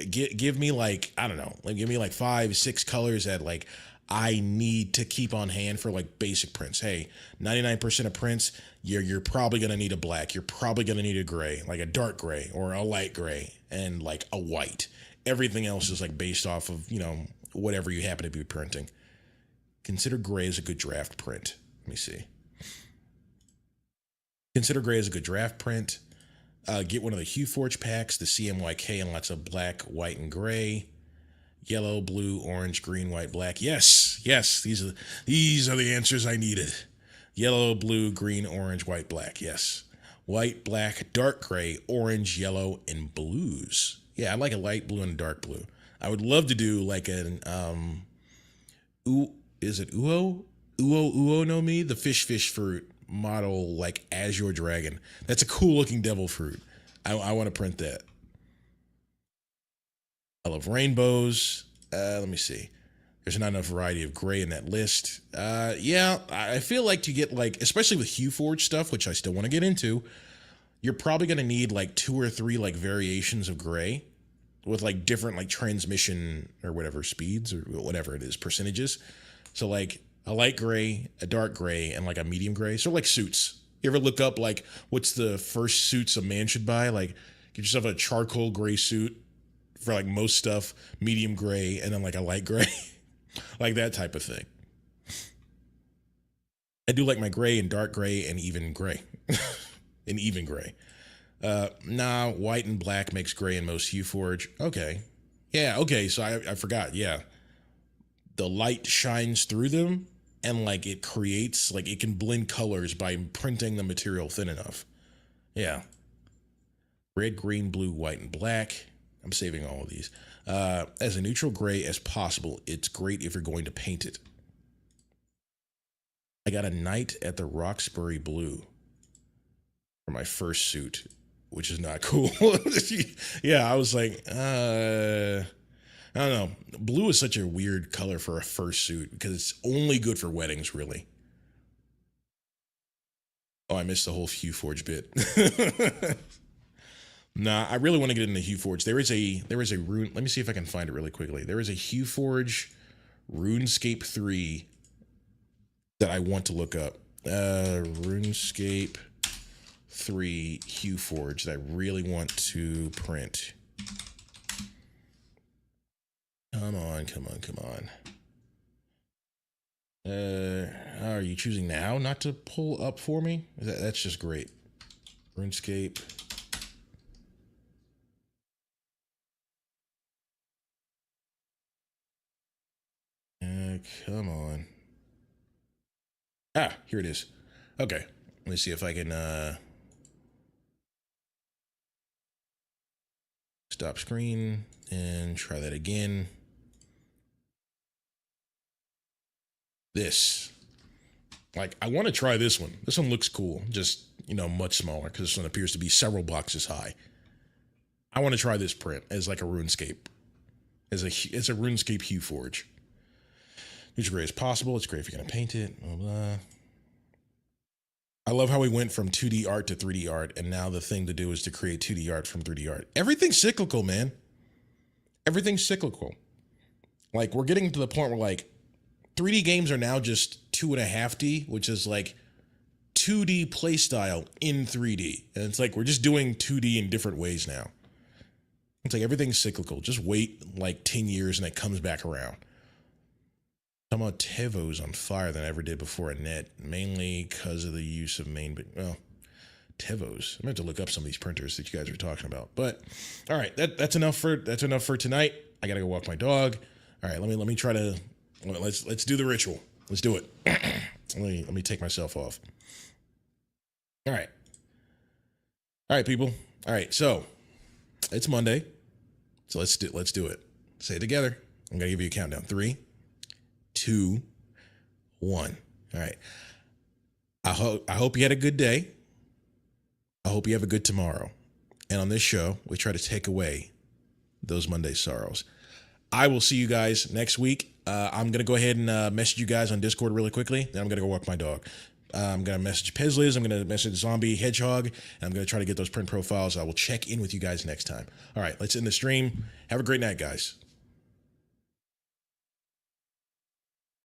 Give me like, I don't know, like give me like 5, 6 colors that like I need to keep on hand for like basic prints. Hey, 99% of prints, you're probably gonna need a black. You're probably gonna need a gray, like a dark gray or a light gray, and like a white. Everything else is like based off of, you know, whatever you happen to be printing. Consider gray as a good draft print. Let me see. Consider gray as a good draft print. Get one of the HueForge packs, the CMYK, and lots of black, white, and gray. Yellow, blue, orange, green, white, black. Yes, yes, these are the answers I needed. Yellow, blue, green, orange, white, black. Yes. White, black, dark gray, orange, yellow, and blues. Yeah, I like a light blue and a dark blue. I would love to do like an is it Uo? Uo no Mi? The fish fruit model like Azure Dragon. That's a cool looking devil fruit. I want to print that. I love rainbows. Let me see. There's not enough variety of gray in that list. Yeah, I feel like to get like, especially with HueForge stuff, which I still want to get into, you're probably going to need like 2 or 3 like variations of gray with like different like transmission or whatever speeds or whatever it is, percentages. So like a light gray, a dark gray, and like a medium gray. So like suits. You ever look up like what's the first suits a man should buy? Like get yourself a charcoal gray suit for like most stuff, medium gray, and then like a light gray. Like that type of thing. I do like my gray and dark gray and even gray. And even gray. Nah, white and black makes gray in most HueForge. Okay. Yeah, okay, so I forgot, yeah. The light shines through them and like it creates, like it can blend colors by printing the material thin enough. Yeah. Red, green, blue, white, and black. I'm saving all of these. As a neutral gray as possible. It's great if you're going to paint it. I got a Knight at the Roxbury Blue for my first suit, which is not cool. Yeah, I was like, I don't know. Blue is such a weird color for a first suit because it's only good for weddings, really. Oh, I missed the whole HueForge bit. Nah, I really want to get into HueForge. There is a rune. Let me see if I can find it really quickly. There is a HueForge RuneScape 3 that I want to look up. RuneScape 3 HueForge that I really want to print. Come on, come on, come on. Are you choosing now not to pull up for me? That's just great. RuneScape. Come on. Ah, here it is. Okay. Let me see if I can stop screen and try that again. This. Like, I want to try this one. This one looks cool. Just, you know, much smaller because this one appears to be several boxes high. I want to try this print as like a RuneScape. It's a RuneScape HueForge. Neutral gray as possible. It's great if you're going to paint it. Blah, blah. I love how we went from 2D art to 3D art, and now the thing to do is to create 2D art from 3D art. Everything's cyclical, man. Everything's cyclical. Like, we're getting to the point where, like, 3D games are now just 2.5D, which is, like, 2D playstyle in 3D. And it's like, we're just doing 2D in different ways now. It's like, everything's cyclical. Just wait, like, 10 years, and it comes back around. Talking about Tevo's on fire than I ever did before a net, mainly because of the use of well, Tevo's. I'm going to have to look up some of these printers that you guys are talking about. But all right, that's enough for tonight. I got to go walk my dog. All right, let me try to let's do the ritual. Let's do it. let me take myself off. All right. All right, people. All right, so it's Monday. So let's do it. Say it together. I'm going to give you a countdown. 3, 2, 1. All right. I hope you had a good day. I hope you have a good tomorrow. And on this show, we try to take away those Monday sorrows. I will see you guys next week. I'm going to go ahead and message you guys on Discord really quickly. Then I'm going to go walk my dog. I'm going to message Pezliz. I'm going to message Zombie Hedgehog. And I'm going to try to get those print profiles. I will check in with you guys next time. All right, let's end the stream. Have a great night, guys.